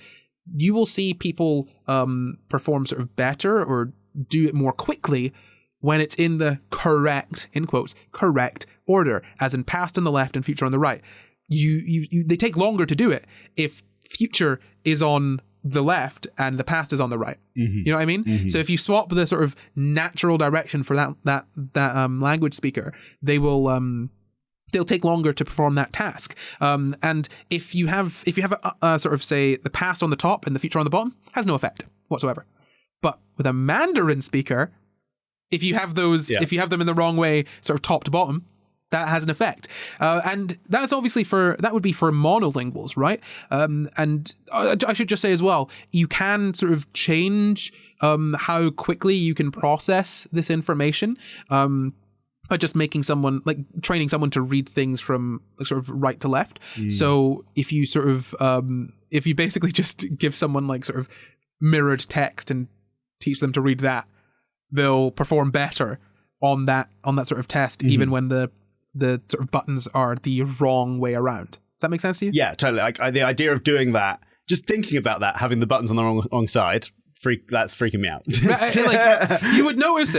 you will see people perform sort of better or do it more quickly when it's in the correct, in quotes, correct order, as in past on the left and future on the right. They take longer to do it if future is on the left and the past is on the right. Mm-hmm. You know what I mean? Mm-hmm. So if you swap the sort of natural direction for that language speaker, they'll take longer to perform that task. And if you have a sort of, say, the past on the top and the future on the bottom, has no effect whatsoever. But with a Mandarin speaker, if you have if you have them in the wrong way, sort of top to bottom, that has an effect. And that's obviously that would be for monolinguals, right? And I should just say as well, you can sort of change how quickly you can process this information. By just making someone, like training someone to read things from sort of right to left. So if you sort of, if you basically just give someone like sort of mirrored text and teach them to read that, they'll perform better on that sort of test, even when the sort of buttons are the wrong way around. Does that make sense to you? Yeah, totally. The idea of doing that, just thinking about that, having the buttons on the wrong side, that's freaking me out. Like, you would notice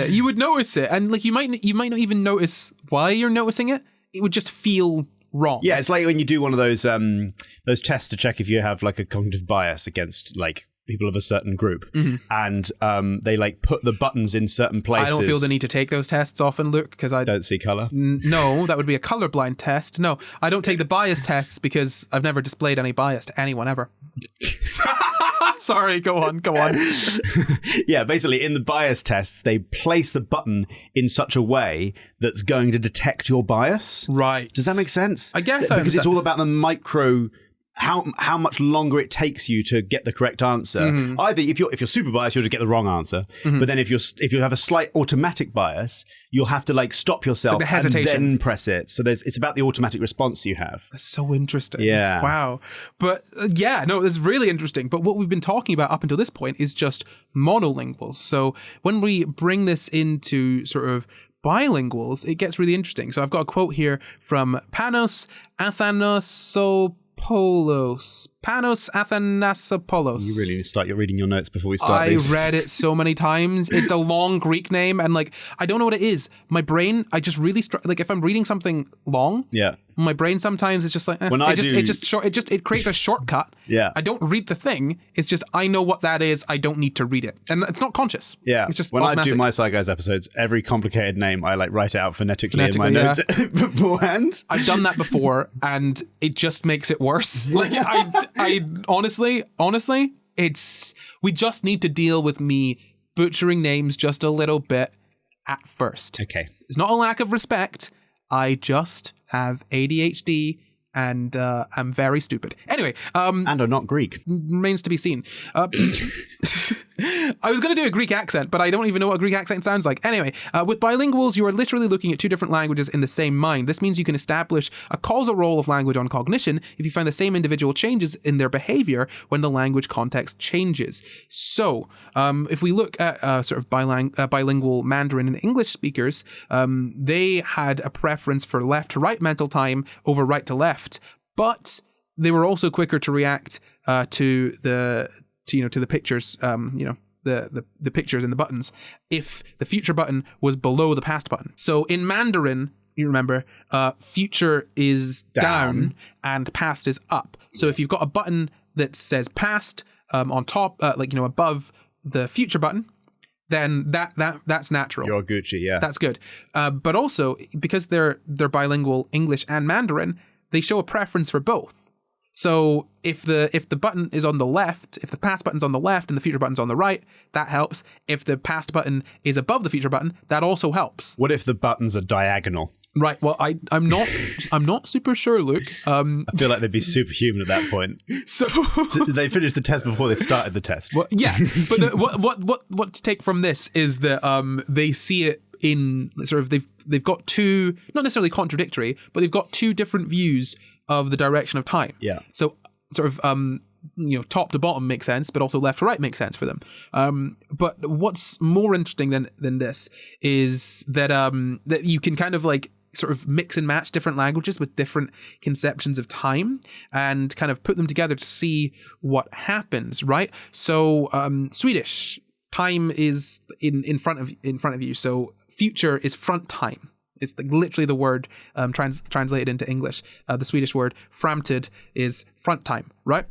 it, and like you might not even notice why you're noticing it. It would just feel wrong. Yeah, it's like when you do one of those tests to check if you have like a cognitive bias against like people of a certain group, and they like put the buttons in certain places. I don't feel the need to take those tests often, Luke, because I don't see color. No, that would be a colorblind test. No, I don't take the bias tests because I've never displayed any bias to anyone ever. Sorry, go on. Yeah, basically in the bias tests, they place the button in such a way that's going to detect your bias. Right. Does that make sense? I guess because it's all about the micro, how much longer it takes you to get the correct answer. Either if you're super biased, you'll just get the wrong answer. But then if you have a slight automatic bias, you'll have to like stop yourself and then press it. So it's about the automatic response you have. That's so interesting. Yeah. Wow. But it's really interesting. But what we've been talking about up until this point is just monolinguals. So when we bring this into sort of bilinguals, it gets really interesting. So I've got a quote here from Panos Athanasopoulos. Panos Athanasopoulos. You really need to start reading your notes before we start this. I read it so many times. It's a long Greek name, and like I don't know what it is. My brain, I just really like if I'm reading something long. Yeah. My brain sometimes is just like it creates a shortcut. Yeah. I don't read the thing. It's just I know what that is. I don't need to read it, and it's not conscious. Yeah. It's just when automatic. I do my SCI GUYS episodes, every complicated name I like write it out phonetically in my notes beforehand. I've done that before, and it just makes it worse. Like I honestly, we just need to deal with me butchering names just a little bit at first. Okay. It's not a lack of respect. I just have ADHD and I'm very stupid. Anyway. And are not Greek. Remains to be seen. I was going to do a Greek accent, but I don't even know what a Greek accent sounds like. Anyway, with bilinguals, you are literally looking at two different languages in the same mind. This means you can establish a causal role of language on cognition if you find the same individual changes in their behavior when the language context changes. So, if we look at sort of bilingual Mandarin and English speakers, they had a preference for left to right mental time over right to left, but they were also quicker to react to the pictures, the pictures and the buttons if the future button was below the past button. So in Mandarin, you remember, future is down and past is up. So if you've got a button that says past on top, above the future button, then that's natural. You're Gucci, yeah. That's good. But also, because they're bilingual English and Mandarin, they show a preference for both. So if the button is on the left, if the past button's on the left and the future button's on the right, that helps. If the past button is above the future button, that also helps. What if the buttons are diagonal? Right. Well, I'm not super sure, Luke. I feel like they'd be superhuman at that point. So they finished the test before they started the test. Well, yeah, but what to take from this is that they see it in sort of they've got two, not necessarily contradictory, but they've got two different views of the direction of time. Yeah. So sort of top to bottom makes sense, but also left to right makes sense for them. But what's more interesting than this is that that you can kind of like sort of mix and match different languages with different conceptions of time and kind of put them together to see what happens, right? So Swedish time is in front of you. So future is front time. It's literally the word translated into English. The Swedish word framtid is front time, right?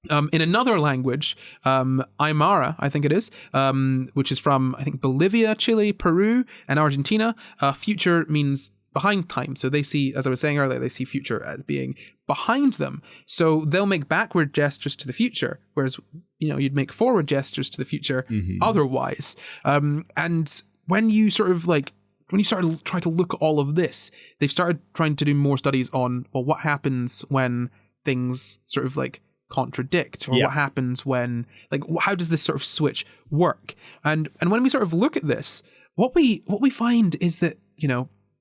In another language, Aymara, I think it is, which is from, I think, Bolivia, Chile, Peru, and Argentina, future means behind time. So they see, as I was saying earlier, they see future as being behind them. So they'll make backward gestures to the future, whereas, you'd make forward gestures to the future otherwise. And when you sort of like, when you start to try to look at all of this, they've started trying to do more studies on, well, what happens when things sort of like contradict, or what happens when, like, how does this sort of switch work? And when we sort of look at this, what we find is that,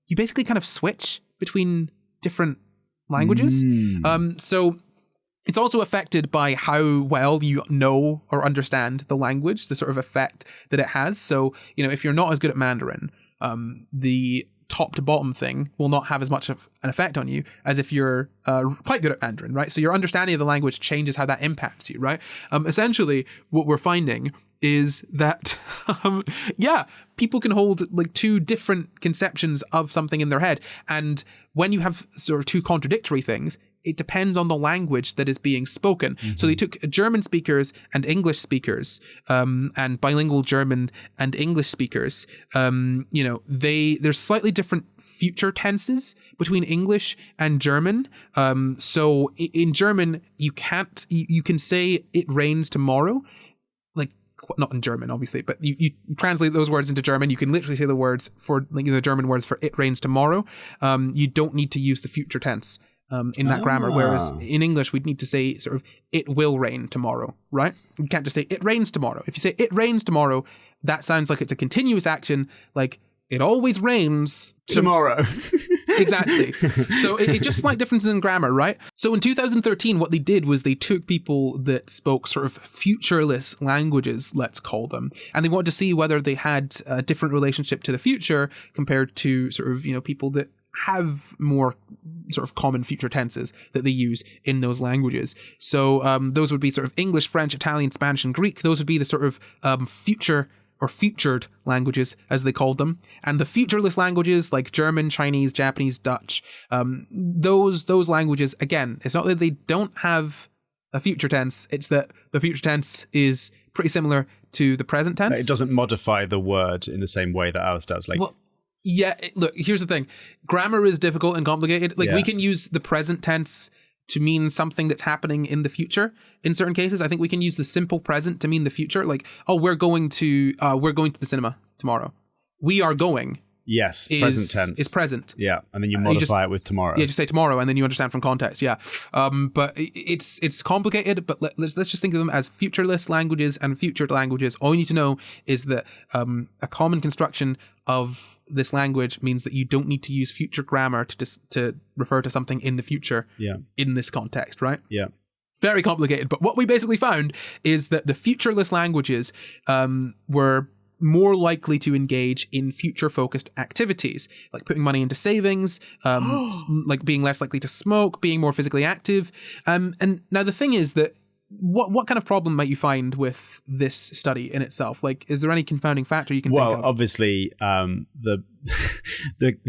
you basically kind of switch between different languages. So it's also affected by how well you know or understand the language, the sort of effect that it has. So, if you're not as good at Mandarin, the top to bottom thing will not have as much of an effect on you as if you're quite good at Mandarin, right? So your understanding of the language changes how that impacts you, right? Essentially, what we're finding is that, people can hold like two different conceptions of something in their head. And when you have sort of two contradictory things, it depends on the language that is being spoken. So they took German speakers and English speakers, and bilingual German and English speakers. There's slightly different future tenses between English and German. So in German, you can say it rains tomorrow, like, not in German, obviously, but you translate those words into German. You can literally say the words for, like, the German words for it rains tomorrow. You don't need to use the future tense in that grammar, whereas in English we'd need to say sort of it will rain tomorrow, right? You can't just say it rains tomorrow. If you say it rains tomorrow, that sounds like it's a continuous action, like it always rains tomorrow. Exactly. So it's just slight differences in grammar, right? So in 2013, what they did was they took people that spoke sort of futureless languages, let's call them, and they wanted to see whether they had a different relationship to the future compared to sort of, people that have more sort of common future tenses that they use in those languages. So those would be sort of English, French, Italian, Spanish, and Greek. Those would be the sort of future or futured languages, as they called them. And the futureless languages like German, Chinese, Japanese, Dutch, those languages, again, it's not that they don't have a future tense, it's that the future tense is pretty similar to the present tense. It doesn't modify the word in the same way that ours does. Like, well, yeah, look, here's the thing. Grammar is difficult and complicated. Like, we can use the present tense to mean something that's happening in the future. In certain cases, I think we can use the simple present to mean the future. Like, oh, we're going to the cinema tomorrow. We are going. Yes, present tense. Is present. Yeah, and then you modify it with tomorrow. Yeah, just say tomorrow, and then you understand from context. Yeah, but it's complicated. But let's just think of them as futureless languages and futured languages. All you need to know is that a common construction of this language means that you don't need to use future grammar to refer to something in the future. Yeah. In this context, right? Yeah. Very complicated. But what we basically found is that the futureless languages were more likely to engage in future-focused activities, like putting money into savings, like being less likely to smoke, being more physically active. And now the thing is that what kind of problem might you find with this study in itself? Like, is there any confounding factor you can think of? Well, obviously, the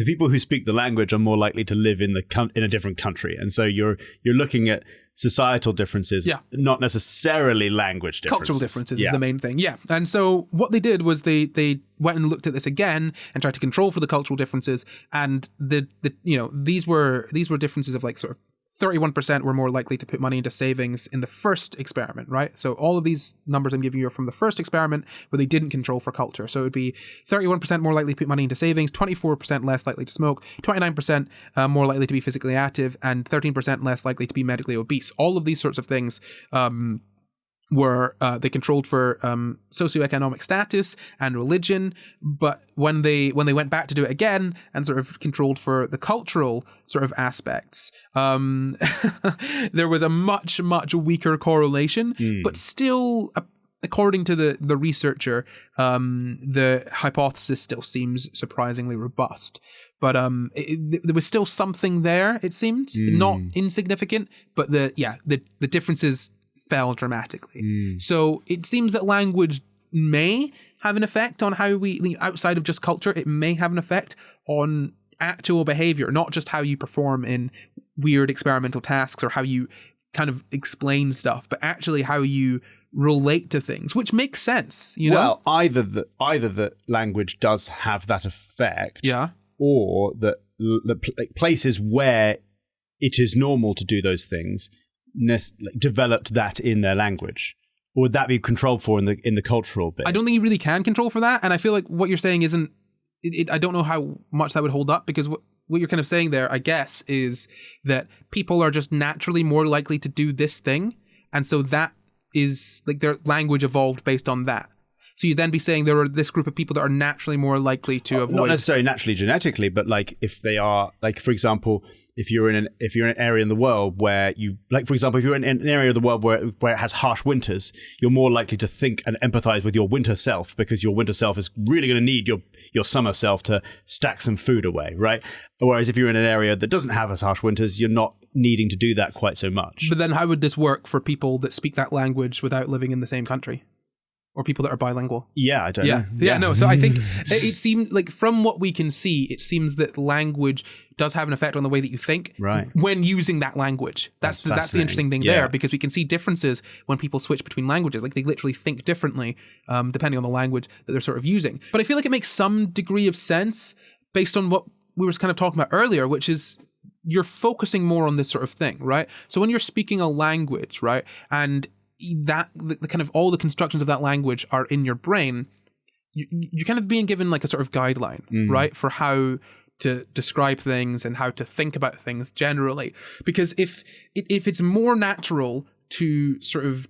people who speak the language are more likely to live in a different country, and so you're looking at societal differences, not necessarily language differences. Cultural differences is the main thing, And so what they did was they went and looked at this again and tried to control for the cultural differences, and these were differences of like sort of 31% were more likely to put money into savings in the first experiment, right? So all of these numbers I'm giving you are from the first experiment where they didn't control for culture. So it would be 31% more likely to put money into savings, 24% less likely to smoke, 29% more likely to be physically active, and 13% less likely to be medically obese. All of these sorts of things were they controlled for socioeconomic status and religion, but when they went back to do it again and sort of controlled for the cultural sort of aspects, there was a much weaker correlation, but still, according to the researcher, the hypothesis still seems surprisingly robust. But there was still something there, it seemed, not insignificant, but the differences fell dramatically. So it seems that language may have an effect on how we, outside of just culture, it may have an effect on actual behavior, not just how you perform in weird experimental tasks or how you kind of explain stuff, but actually how you relate to things, which makes sense, you know? Well, either that language does have that effect, or that places where it is normal to do those things developed that in their language, or would that be controlled for in the cultural bit? I don't think you really can control for that, and I feel like what you're saying isn't. I don't know how much that would hold up, because what you're kind of saying there, I guess, is that people are just naturally more likely to do this thing, and so that is like their language evolved based on that. So you'd then be saying there are this group of people that are naturally more likely to avoid. Not necessarily naturally genetically, but like if they are, like for example, if you're in an area in the world where you, like for example, if you're in an area of the world where it has harsh winters, you're more likely to think and empathize with your winter self, because your winter self is really going to need your summer self to stack some food away, right? Whereas if you're in an area that doesn't have as harsh winters, you're not needing to do that quite so much. But then how would this work for people that speak that language without living in the same country? Or people that are bilingual? Yeah, I don't know. Yeah, no. So I think it seems like, from what we can see, it seems that language does have an effect on the way that you think, right, when using that language. That's the interesting thing there, because we can see differences when people switch between languages. Like, they literally think differently depending on the language that they're sort of using. But I feel like it makes some degree of sense based on what we were kind of talking about earlier, which is you're focusing more on this sort of thing, right? So when you're speaking a language, right, and that the kind of all the constructions of that language are in your brain, you're kind of being given like a sort of guideline, right, for how to describe things and how to think about things generally. Because if it's more natural to sort of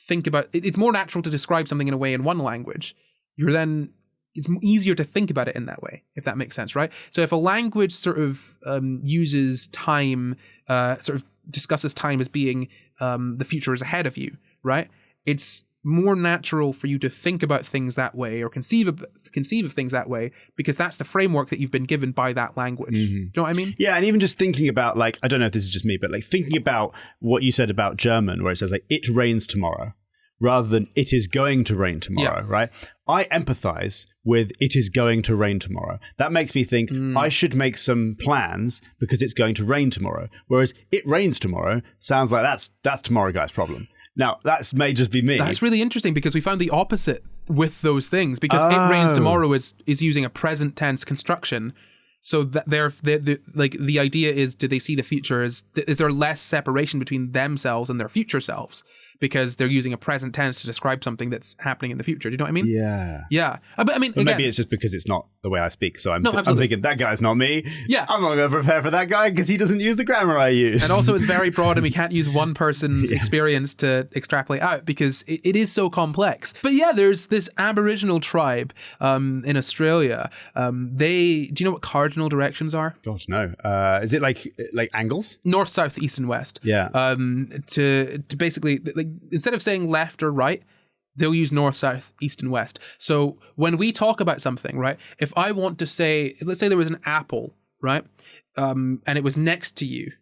think about, it's more natural to describe something in a way in one language, it's easier to think about it in that way, if that makes sense, right? So if a language sort of uses time, sort of discusses time as being the future is ahead of you, right? It's more natural for you to think about things that way, or conceive of things that way, because that's the framework that you've been given by that language. Do you know what I mean? Yeah, and even just thinking about, like, I don't know if this is just me, but like thinking about what you said about German, where it says like, it rains tomorrow, rather than it is going to rain tomorrow, right? I empathize with it is going to rain tomorrow. That makes me think I should make some plans because it's going to rain tomorrow. Whereas it rains tomorrow sounds like that's tomorrow guy's problem. Now, that may just be me. That's really interesting, because we found the opposite with those things, because it rains tomorrow is using a present tense construction. So that the idea is, do they see the future is there less separation between themselves and their future selves, because they're using a present tense to describe something that's happening in the future. Do you know what I mean? Yeah. But I mean, again, maybe it's just because it's not the way I speak. So I'm absolutely. thinking, that guy's not me. Yeah. I'm not going to prepare for that guy because he doesn't use the grammar I use. And also, it's very broad, and we can't use one person's experience to extrapolate out, because it is so complex. But yeah, there's this Aboriginal tribe in Australia. Do you know what cardinal directions are? Gosh, no. Is it like angles? North, south, east, and west. Yeah. To basically, like, instead of saying left or right, they'll use north, south, east, and west. So when we talk about something, right, if I want to say, let's say there was an apple, right, and it was next to you,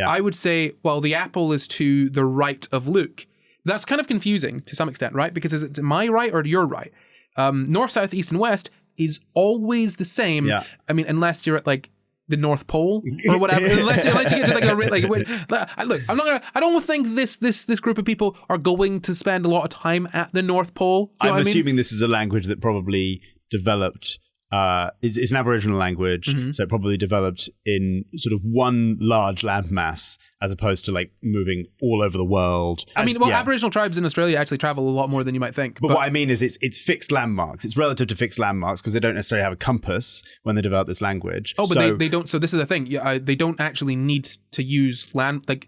I would say, well, the apple is to the right of Luke. That's kind of confusing to some extent, right? Because is it to my right or to your right? North, south, east, and west is always the same. Yeah. I mean, unless you're at like the North Pole or whatever. unless you get to look, I don't think this group of people are going to spend a lot of time at the North Pole. I'm assuming this is a language that probably developed. It's an Aboriginal language, so it probably developed in sort of one large landmass as opposed to like moving all over the world. Aboriginal tribes in Australia actually travel a lot more than you might think. But what I mean is it's fixed landmarks. It's relative to fixed landmarks because they don't necessarily have a compass when they develop this language. Oh, but they don't. So this is the thing. They don't actually need to use land. I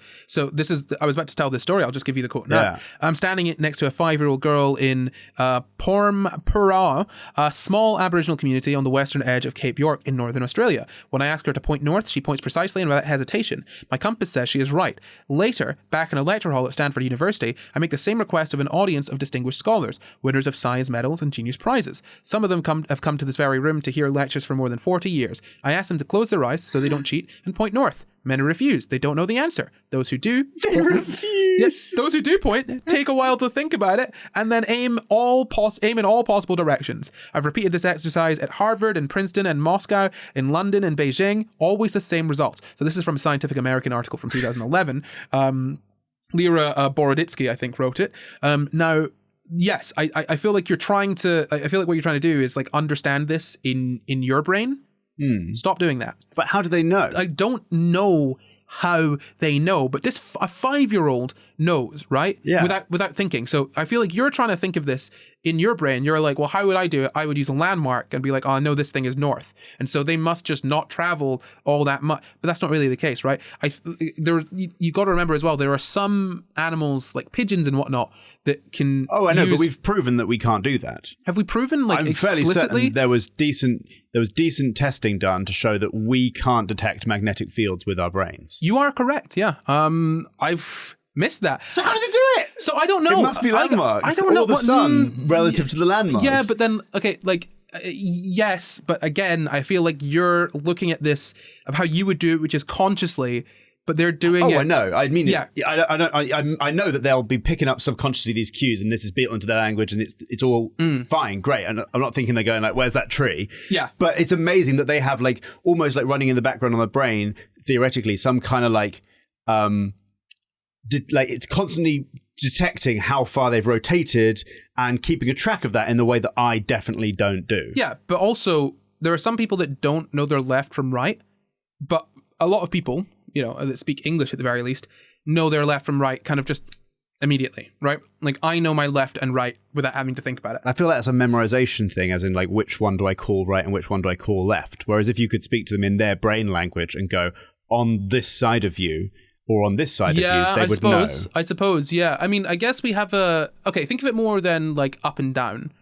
was about to tell this story. I'll just give you the quote now. Yeah. I'm standing next to a 5-year-old girl in Pormpuraaw, a small Aboriginal community on the western edge of Cape York in northern Australia. When I ask her to point north, she points precisely and without hesitation. My compass says she is right. Later, back in a lecture hall at Stanford University, I make the same request of an audience of distinguished scholars, winners of science medals and genius prizes. Some of them have come to this very room to hear lectures for more than 40 years. I ask them to close their eyes so they don't cheat and point north. Many refuse. They don't know the answer. Those who do... They refuse! Yes, those who do point take a while to think about it and then aim in all possible directions. I've repeated this exercise at Harvard and Princeton and Moscow, in London and Beijing. Always the same results. So this is from a Scientific American article from 2011. Lera Boroditsky, I think, wrote it. Now... Yes, I feel like you're trying to... I feel like what you're trying to do is like understand this in your brain. Stop doing that. But how do they know? I don't know how they know, but a 5-year-old knows, right? Yeah. Without thinking. So I feel like you're trying to think of this in your brain. You're like, well, how would I do it? I would use a landmark and be like, oh, I know this thing is north. And so they must just not travel all that much. But that's not really the case, right? You got to remember as well, there are some animals like pigeons and whatnot that can but we've proven that we can't do that. Have we proven I'm explicitly? Fairly certain there was decent testing done to show that we can't detect magnetic fields with our brains. You are correct, yeah. I've missed that. So how do they do it? So I don't know. It must be landmarks. I don't know. Or the sun relative to the landmarks. Yeah, but then, okay, yes, but again, I feel like you're looking at this of how you would do it, which is consciously, but they're doing it. I know. I mean, yeah. I know that they'll be picking up subconsciously these cues, and this is built into their language, and it's all fine, great. And I'm not thinking they're going like, "Where's that tree?" Yeah. But it's amazing that they have like almost like running in the background on the brain, theoretically, some kind of it's constantly detecting how far they've rotated and keeping a track of that in the way that I definitely don't do. Yeah, but also there are some people that don't know their left from right, but a lot of people, that speak English at the very least, know their left from right kind of just immediately, right? Like I know my left and right without having to think about it. I feel that's a memorization thing, as in like which one do I call right and which one do I call left? Whereas if you could speak to them in their brain language and go, on this side of you, or on this side of you, they would know. I suppose, yeah. I mean, I guess we have think of it more than like up and down.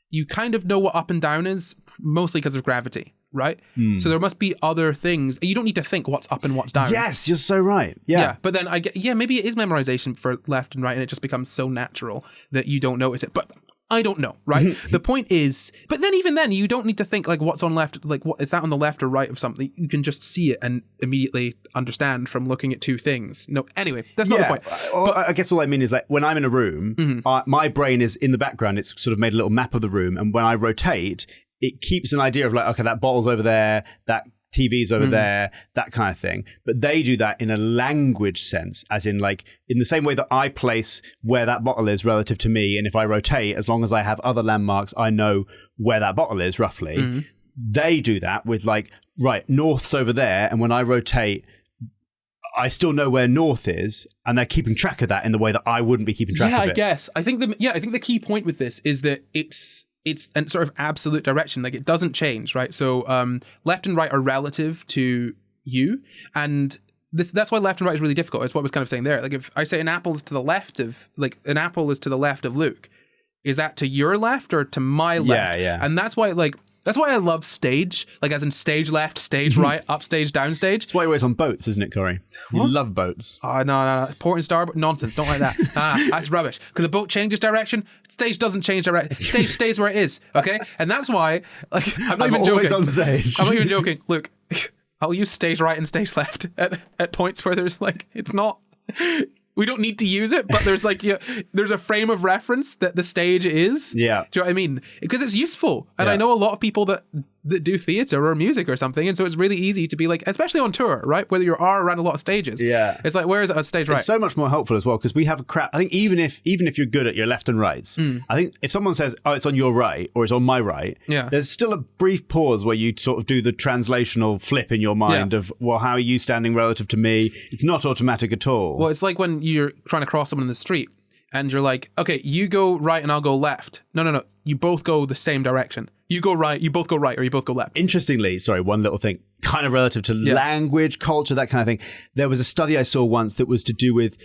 You kind of know what up and down is, mostly because of gravity, right? So there must be other things. You don't need to think what's up and what's down. Yes, you're so right. Yeah. But then maybe it is memorization for left and right, and it just becomes so natural that you don't notice it. But I don't know, right? The point is, but then even then, you don't need to think like what's on left, like what is that on the left or right of something. You can just see it and immediately understand from looking at two things. No, anyway, that's not the point. But I guess all I mean is like when I'm in a room, my brain is in the background. It's sort of made a little map of the room, and when I rotate, it keeps an idea of like, okay, that bottle's over there, that TV's over there, that kind of thing. But they do that in a language sense, as in like in the same way that I place where that bottle is relative to me. And if I rotate, as long as I have other landmarks, I know where that bottle is roughly. They do that with like, right, north's over there. And when I rotate, I still know where north is, and they're keeping track of that in the way that I wouldn't be keeping track of it. Yeah, I guess. I think the key point with this is that it's a sort of absolute direction. Like it doesn't change, right? So left and right are relative to you, and that's why left and right is really difficult. Is what I was kind of saying there. Like if I say an apple is to the left of Luke, is that to your left or to my left? Yeah. And that's why I love stage, like as in stage left, stage right, upstage, downstage. That's why you're always on boats, isn't it, Corey? You love boats. Oh, no. Port and starboard, nonsense. Don't like that. No, that's rubbish. Because a boat changes direction, stage doesn't change direction. Stage stays where it is, okay? And that's why, like, I'm not even joking. Always on stage. I'm not even joking. Look, I'll use stage right and stage left at points where there's like, it's not... We don't need to use it, but there's like, there's a frame of reference that the stage is. Yeah. Do you know what I mean? Because it's useful. And yeah. I know a lot of people that that do theater or music or something, and so it's really easy to be like, especially on tour, right? Whether you are around a lot of stages, it's like, where is it on stage right? It's so much more helpful as well because we have a crap. I think even if you're good at your left and rights, I think if someone says, "Oh, it's on your right" or "It's on my right," there's still a brief pause where you sort of do the translational flip in your mind of, well, how are you standing relative to me? It's not automatic at all. Well, it's like when you're trying to cross someone in the street and you're like, okay, you go right and I'll go left. No. You both go the same direction. You go right, you both go right, or you both go left. Interestingly, sorry, one little thing, kind of relative to language, culture, that kind of thing. There was a study I saw once that was to do with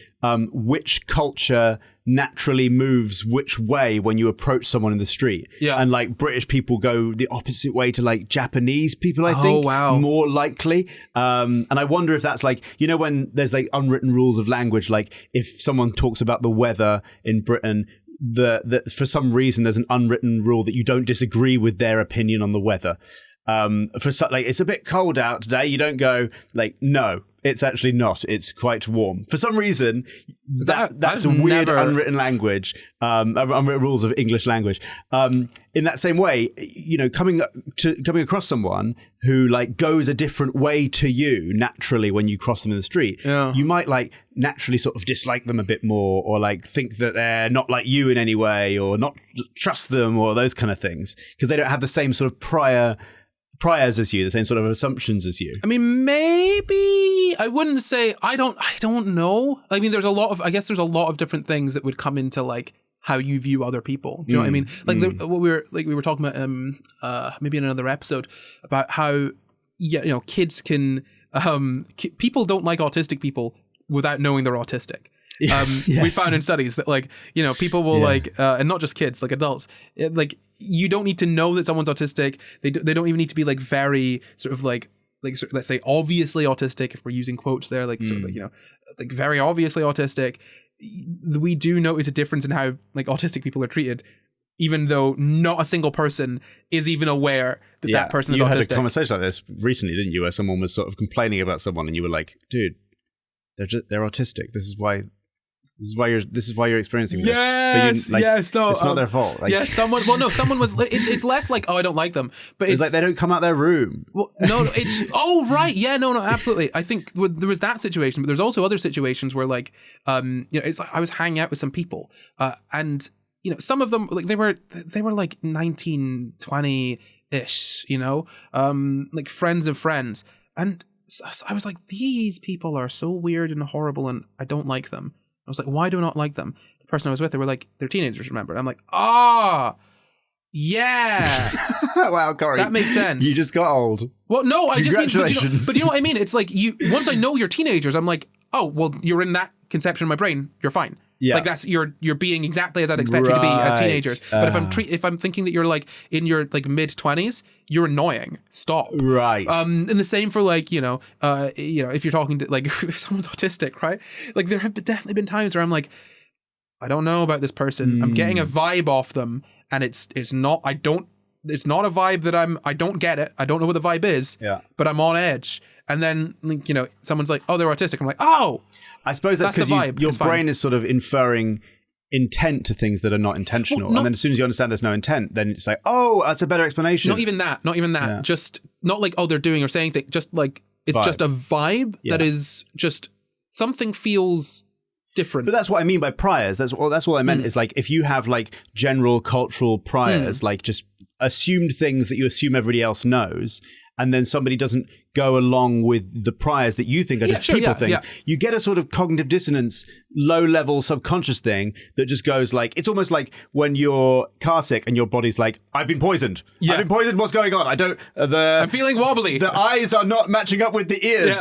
which culture naturally moves which way when you approach someone in the street. And like British people go the opposite way to like Japanese people, I think, more likely. And I wonder if that's like, you know, when there's like unwritten rules of language, like if someone talks about the weather in Britain, that for some reason there's an unwritten rule that you don't disagree with their opinion on the weather. Like it's a bit cold out today, you don't go like, no, it's actually not, it's quite warm. For some reason, that's a weird unwritten language, unwritten rules of English language. In that same way, you know, coming across someone who like goes a different way to you naturally when you cross them in the street, you might like naturally sort of dislike them a bit more, or like think that they're not like you in any way, or not trust them, or those kind of things, because they don't have the same sort of priors as you, the same sort of assumptions as you. I mean, maybe I wouldn't say, I don't know. I mean, there's a lot of different things that would come into like how you view other people. Do you know what I mean? Like what we were talking about maybe in another episode about how kids can people don't like autistic people without knowing they're autistic. We found in studies that like, you know, people will like and not just kids, like adults, like you don't need to know that someone's autistic. They don't even need to be like very sort of like sort of, let's say obviously autistic, if we're using quotes there, like sort of like, you know, like very obviously autistic. We do notice a difference in how like autistic people are treated, even though not a single person is even aware that that person is autistic. You had a conversation like this recently, didn't you, where someone was sort of complaining about someone and you were like, dude, they're autistic. This is why you're experiencing this. It's not their fault. Like, someone was. It's less like, oh, I don't like them, but it's like they don't come out their room. Well, no, it's right, no, absolutely. I think there was that situation, but there's also other situations where like, it's like I was hanging out with some people, and you know, some of them like they were like 19, 20-ish, you know, like friends of friends, and so I was like, these people are so weird and horrible, and I don't like them. I was like, why do I not like them? The person I was with, they were like, they're teenagers, remember? And I'm like, yeah. Wow, Corey. That makes sense. You just got old. Well, no, I just mean, Congratulations. but you know what I mean? It's like once I know you're teenagers, I'm like, oh, well, you're in that conception in my brain, you're fine. Yeah. Like that's you're being exactly as I'd expect you to be as teenagers. But if I'm thinking that you're like in your like mid-20s, you're annoying. Stop. Right. And the same for like, you know, if you're talking to like if someone's autistic, right? Like there have definitely been times where I'm like, I don't know about this person. I'm getting a vibe off them, and it's not a vibe that I don't get it. I don't know what the vibe is. Yeah. But I'm on edge. And then, you know, someone's like, oh, they're autistic. I'm like, oh, I suppose that's because your brain is sort of inferring intent to things that are not intentional. And then as soon as you understand there's no intent, then it's like, oh, that's a better explanation. Not even that. Yeah. Just not like, oh, they're doing or saying things. Just like, it's just a vibe that is just something feels different. But that's what I mean by priors. That's all I meant is like, if you have like general cultural priors, like just assumed things that you assume everybody else knows, and then somebody doesn't go along with the priors that you think are just people things, you get a sort of cognitive dissonance, low-level subconscious thing that just goes like, it's almost like when you're car sick and your body's like, I've been poisoned. I've been poisoned, what's going on? I'm feeling wobbly. The eyes are not matching up with the ears.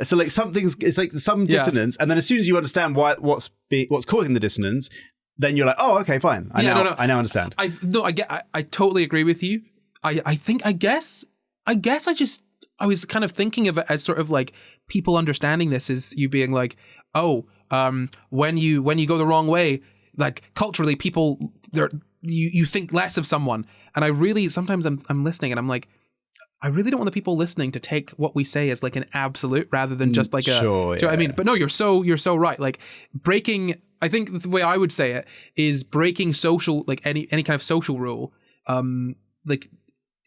So like it's like some dissonance, and then as soon as you understand what's causing the dissonance, then you're like, oh, okay, fine. I now understand. I totally agree with you. I was kind of thinking of it as sort of like people understanding this is you being like, oh, when you go the wrong way, like culturally people, you think less of someone. And I really, sometimes I'm listening and I'm like, I really don't want the people listening to take what we say as like an absolute rather than just like do you know what I mean? But no, you're so right. Like breaking, I think the way I would say it is breaking social, like any kind of social rule, like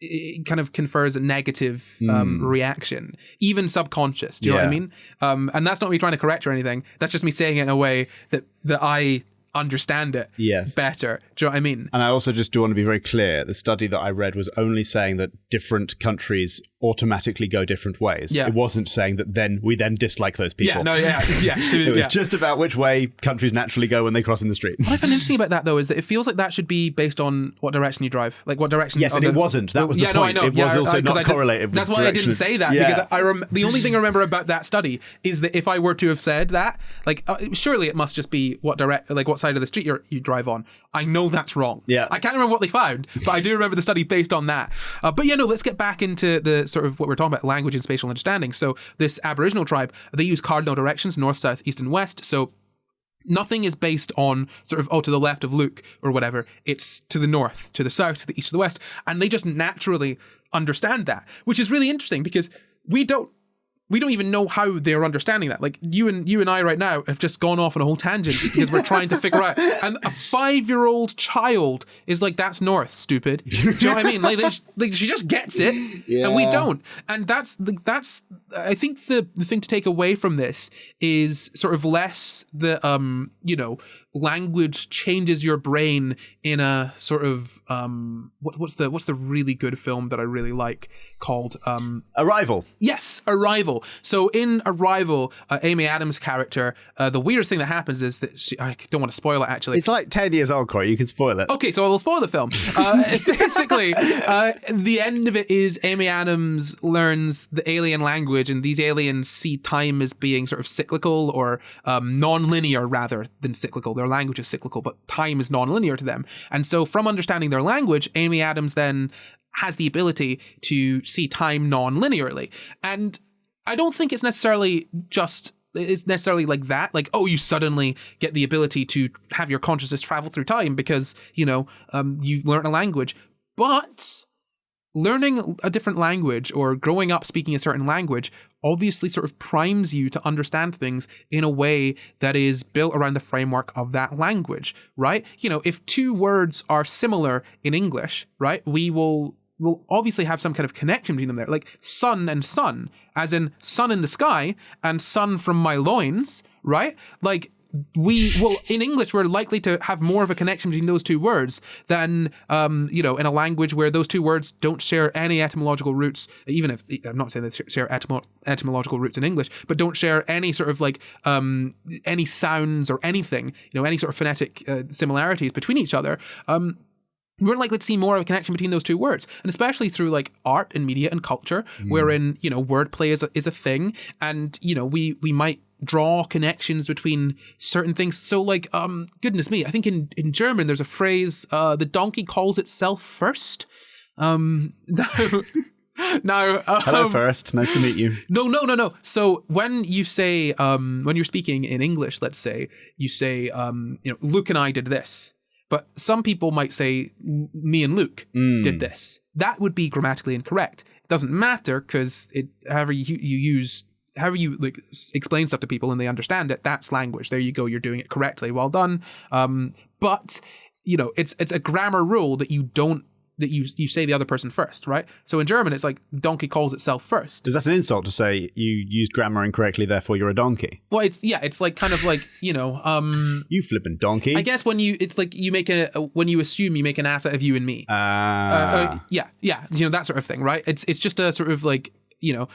it kind of confers a negative reaction, even subconscious. Do you know what I mean? And that's not me trying to correct or anything. That's just me saying it in a way that I understand it better. Do you know what I mean? And I also just do want to be very clear. The study that I read was only saying that different countries automatically go different ways. Yeah. It wasn't saying that we then dislike those people. Yeah, no, yeah. It was just about which way countries naturally go when they cross in the street. What I find interesting about that, though, is that it feels like that should be based on what direction you drive. Like what direction... Yes, and it wasn't. That was the point. No, I know. It was also not correlated with That's why I didn't say that, because the only thing I remember about that study is that if I were to have said that, like, surely it must just be what side of the street you drive on. I know that's wrong. Yeah. I can't remember what they found, but I do remember the study based on that. But let's get back into the sort of what we're talking about, language and spatial understanding. So this Aboriginal tribe, they use cardinal directions, north, south, east, and west. So nothing is based on sort of, to the left of Luke or whatever. It's to the north, to the south, to the east, to the west. And they just naturally understand that, which is really interesting because we don't even know how they're understanding that. Like you and I right now have just gone off on a whole tangent because we're trying to figure out. And a 5-year-old child is like, that's north, stupid. Do you know what I mean? Like she just gets it, and we don't. And that's I think the thing to take away from this is sort of less the language changes your brain in a sort of what's the really good film that I really like called Arrival. Yes, Arrival. So in Arrival, Amy Adams' character, the weirdest thing that happens is that I don't want to spoil it actually. It's like 10 years old, Corey. You can spoil it. Okay, so I will spoil the film. Basically, the end of it is Amy Adams learns the alien language, and these aliens see time as being sort of cyclical or non-linear rather than cyclical. Their language is cyclical, but time is non-linear to them. And so from understanding their language, Amy Adams then has the ability to see time non-linearly. And I don't think it's necessarily like that. Like, you suddenly get the ability to have your consciousness travel through time because, you learn a language. But learning a different language or growing up speaking a certain language obviously sort of primes you to understand things in a way that is built around the framework of that language, right? If two words are similar in English, right, we'll obviously have some kind of connection between them there. Like sun and sun, as in sun in the sky and sun from my loins, right? Like in English, we're likely to have more of a connection between those two words than, in a language where those two words don't share any etymological roots, even if, I'm not saying they share etymological roots in English, but don't share any sort of like, any sounds or anything, any sort of phonetic similarities between each other. We're likely to see more of a connection between those two words, and especially through like art and media and culture, wherein, wordplay is a thing, and, we might draw connections between certain things. So like, goodness me, I think in German there's a phrase, the donkey calls itself first. Now, hello first, nice to meet you. No. So when you say, when you're speaking in English, let's say, you say, Luke and I did this. But some people might say, me and Luke did this. That would be grammatically incorrect. It doesn't matter because however you like explain stuff to people and they understand it, that's language. There you go. You're doing it correctly. Well done. But it's a grammar rule that you say the other person first, right? So in German, it's like donkey calls itself first. Is that an insult to say you used grammar incorrectly, therefore you're a donkey? Well, it's like kind of like, you flippin' donkey. I guess when you assume you make an ass out of you and me. Yeah, that sort of thing, right? It's just a sort of like, if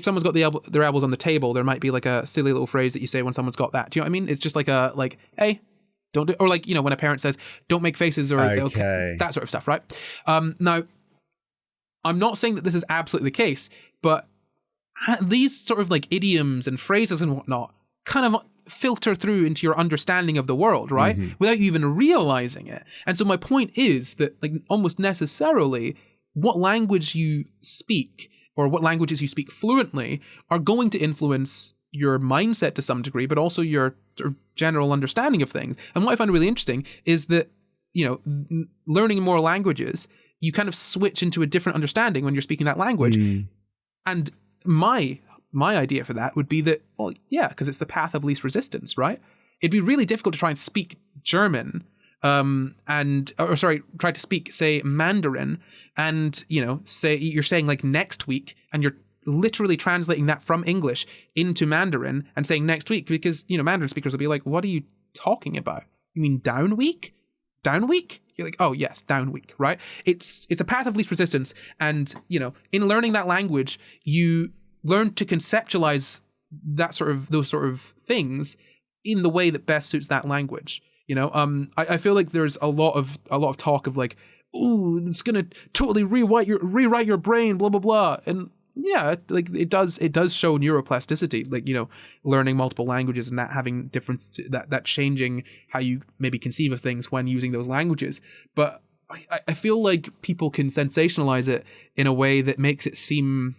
someone's got their elbows on the table, there might be like a silly little phrase that you say when someone's got that. Do you know what I mean? It's just like hey, don't do, or like, when a parent says, don't make faces, or okay, that sort of stuff, right? Now, I'm not saying that this is absolutely the case, but these sort of like idioms and phrases and whatnot kind of filter through into your understanding of the world, right? Without you even realizing it. And so my point is that, like, almost necessarily, what language you speak or what languages you speak fluently are going to influence your mindset to some degree, but also your sort of general understanding of things. And what I find really interesting is that, learning more languages, you kind of switch into a different understanding when you're speaking that language. And my idea for that would be that, well, yeah, because it's the path of least resistance, right? It'd be really difficult to try and speak German try to speak, say, Mandarin, and, say you're saying like next week, and you're literally translating that from English into Mandarin and saying next week, because, Mandarin speakers will be like, what are you talking about? You mean down week? Down week? You're like, oh yes, down week, right? It's a path of least resistance. And, in learning that language, you learn to conceptualize those sort of things in the way that best suits that language. I feel like there's a lot of talk of like, ooh, it's gonna totally rewrite your brain, blah blah blah. And yeah, like it does show neuroplasticity, like, learning multiple languages and that having difference, that changing how you maybe conceive of things when using those languages. But I feel like people can sensationalize it in a way that makes it seem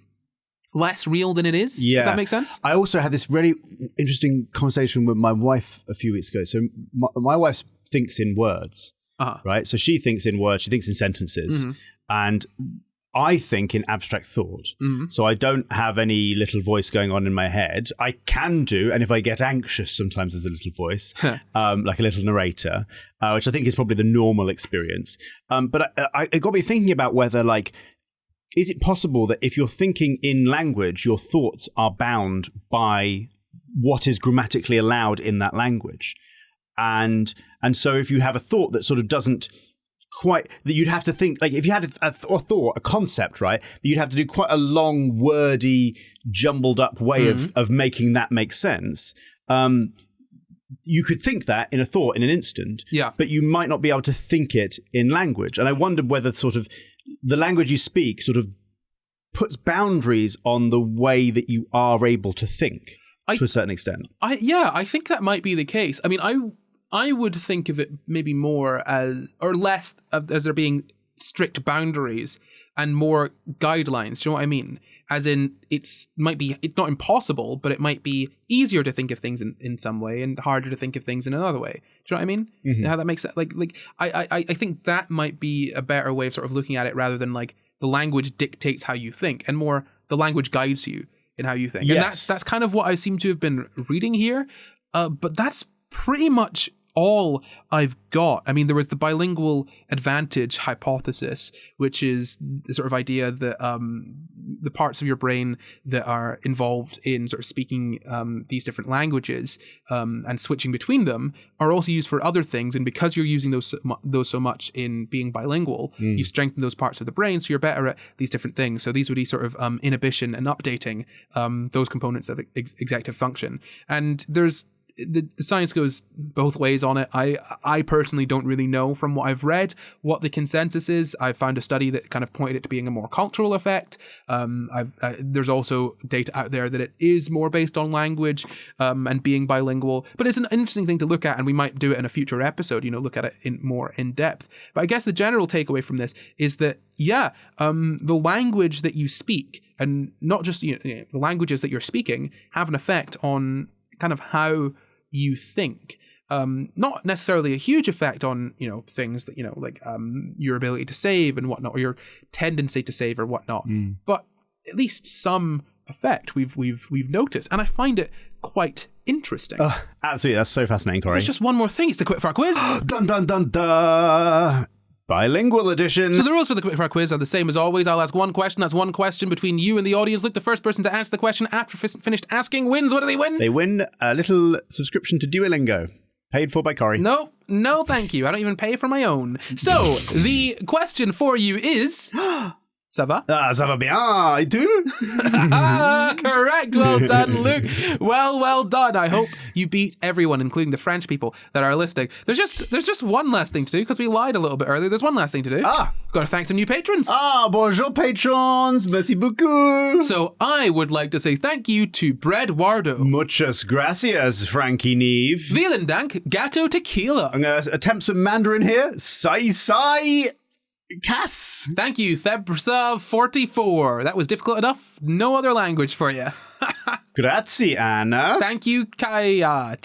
less real than it is. Yeah. If that makes sense. I also had this really interesting conversation with my wife a few weeks ago. So my wife thinks in words, right? So she thinks in words, she thinks in sentences, and I think in abstract thought. So I don't have any little voice going on in my head. I can do, and if I get anxious, sometimes there's a little voice, like a little narrator, which I think is probably the normal experience. But it got me thinking about whether, like, is it possible that if you're thinking in language, your thoughts are bound by what is grammatically allowed in that language? And so if you have a thought that sort of doesn't quite, that you'd have to think, like if you had a thought, a concept, right, that you'd have to do quite a long, wordy, jumbled up way of making that make sense. You could think that in a thought in an instant, but you might not be able to think it in language. And I wondered whether sort of the language you speak sort of puts boundaries on the way that you are able to think to a certain extent. I think that might be the case. I mean, I would think of it maybe more as, or less as there being strict boundaries and more guidelines. Do you know what I mean? As in, it's not impossible, but it might be easier to think of things in some way and harder to think of things in another way. Do you know what I mean? Mm-hmm. How that makes sense? Like I think that might be a better way of sort of looking at it, rather than like the language dictates how you think, and more the language guides you in how you think. Yes. And that's kind of what I seem to have been reading here. But that's pretty much all I've got. I mean, there was the bilingual advantage hypothesis, which is the sort of idea that the parts of your brain that are involved in sort of speaking these different languages and switching between them are also used for other things. And because you're using those so much in being bilingual, you strengthen those parts of the brain, so you're better at these different things. So these would be sort of inhibition and updating those components of executive function. And there's the science goes both ways on it. I personally don't really know, from what I've read, what the consensus is. I found a study that kind of pointed it to being a more cultural effect. There's also data out there that it is more based on language and being bilingual. But it's an interesting thing to look at, and we might do it in a future episode, look at it more in depth. But I guess the general takeaway from this is that, the language that you speak, and not just the languages that you're speaking, have an effect on kind of how you think. Not necessarily a huge effect on things that like your ability to save and whatnot, or your tendency to save or whatnot, but at least some effect we've noticed, and I find it quite interesting. Absolutely, that's so fascinating, Corey. There's just one more thing. It's the Quick Fire Quiz. Dun dun dun dun. Bilingual edition. So the rules for the Quick Fire Quiz are the same as always. I'll ask one question. That's one question between you and the audience. Look, the first person to answer the question after finished asking wins. What do they win? They win a little subscription to Duolingo, paid for by Corey. No, thank you. I don't even pay for my own. So the question for you is... Ça va? Ça va bien, et tu? Correct. Well done, Luke. Well done. I hope you beat everyone, including the French people that are listening. There's just one last thing to do, because we lied a little bit earlier. There's one last thing to do. Got to thank some new patrons. Bonjour patrons. Merci beaucoup. So I would like to say thank you to Breadwardo. Muchas gracias, Frankie Neve. Vielen Dank, Gato Tequila. I'm going to attempt some Mandarin here. Sai Cass. Thank you, Thebsa44. That was difficult enough. No other language for you. Grazie, Anna. Thank you, Chaya.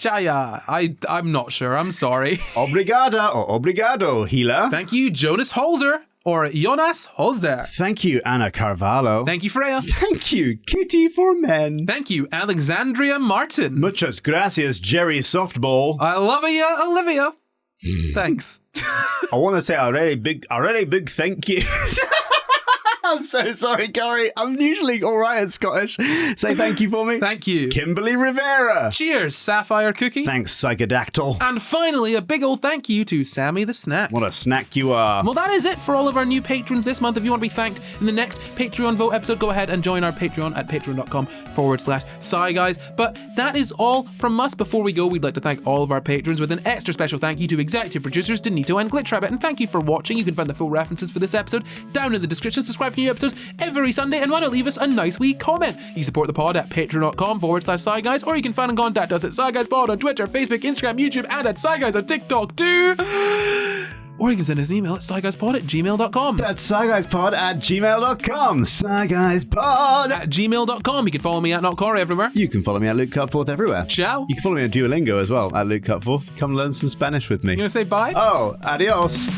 I'm not sure. I'm sorry. Obrigada or obrigado, Hila. Thank you, Jonas Holzer, or Jonas Holzer. Thank you, Anna Carvalho. Thank you, Freya. Thank you, Kitty for Men. Thank you, Alexandria Martin. Muchas gracias, Jerry Softball. I love you, Olivia. Thanks. I want to say a really big thank you. I'm so sorry, Corey. I'm usually all right at Scottish. Say thank you for me. Thank you. Kimberly Rivera. Cheers, Sapphire Cookie. Thanks, Psychodactyl. And finally, a big old thank you to Sammy the Snack. What a snack you are. Well, that is it for all of our new patrons this month. If you want to be thanked in the next Patreon vote episode, go ahead and join our Patreon at patreon.com/SCI Guys. But that is all from us. Before we go, we'd like to thank all of our patrons with an extra special thank you to executive producers Danito and Glitchrabbit. And thank you for watching. You can find the full references for this episode down in the description. Subscribe for new episodes every Sunday, and why not leave us a nice wee comment? You support the pod at patreon.com/SCI Guys, or you can find and contact us at SCI Guys Pod on Twitter, Facebook, Instagram, YouTube, and at SCI Guys on TikTok too. Or you can send us an email at sciguyspod@gmail.com. That's sciguyspod@gmail.com. Sciguyspod@gmail.com. You can follow me at NotCorey everywhere. You can follow me at Luke Cutforth everywhere. Ciao. You can follow me on Duolingo as well, at Luke Cutforth. Come learn some Spanish with me. You gonna say bye? Oh, adios.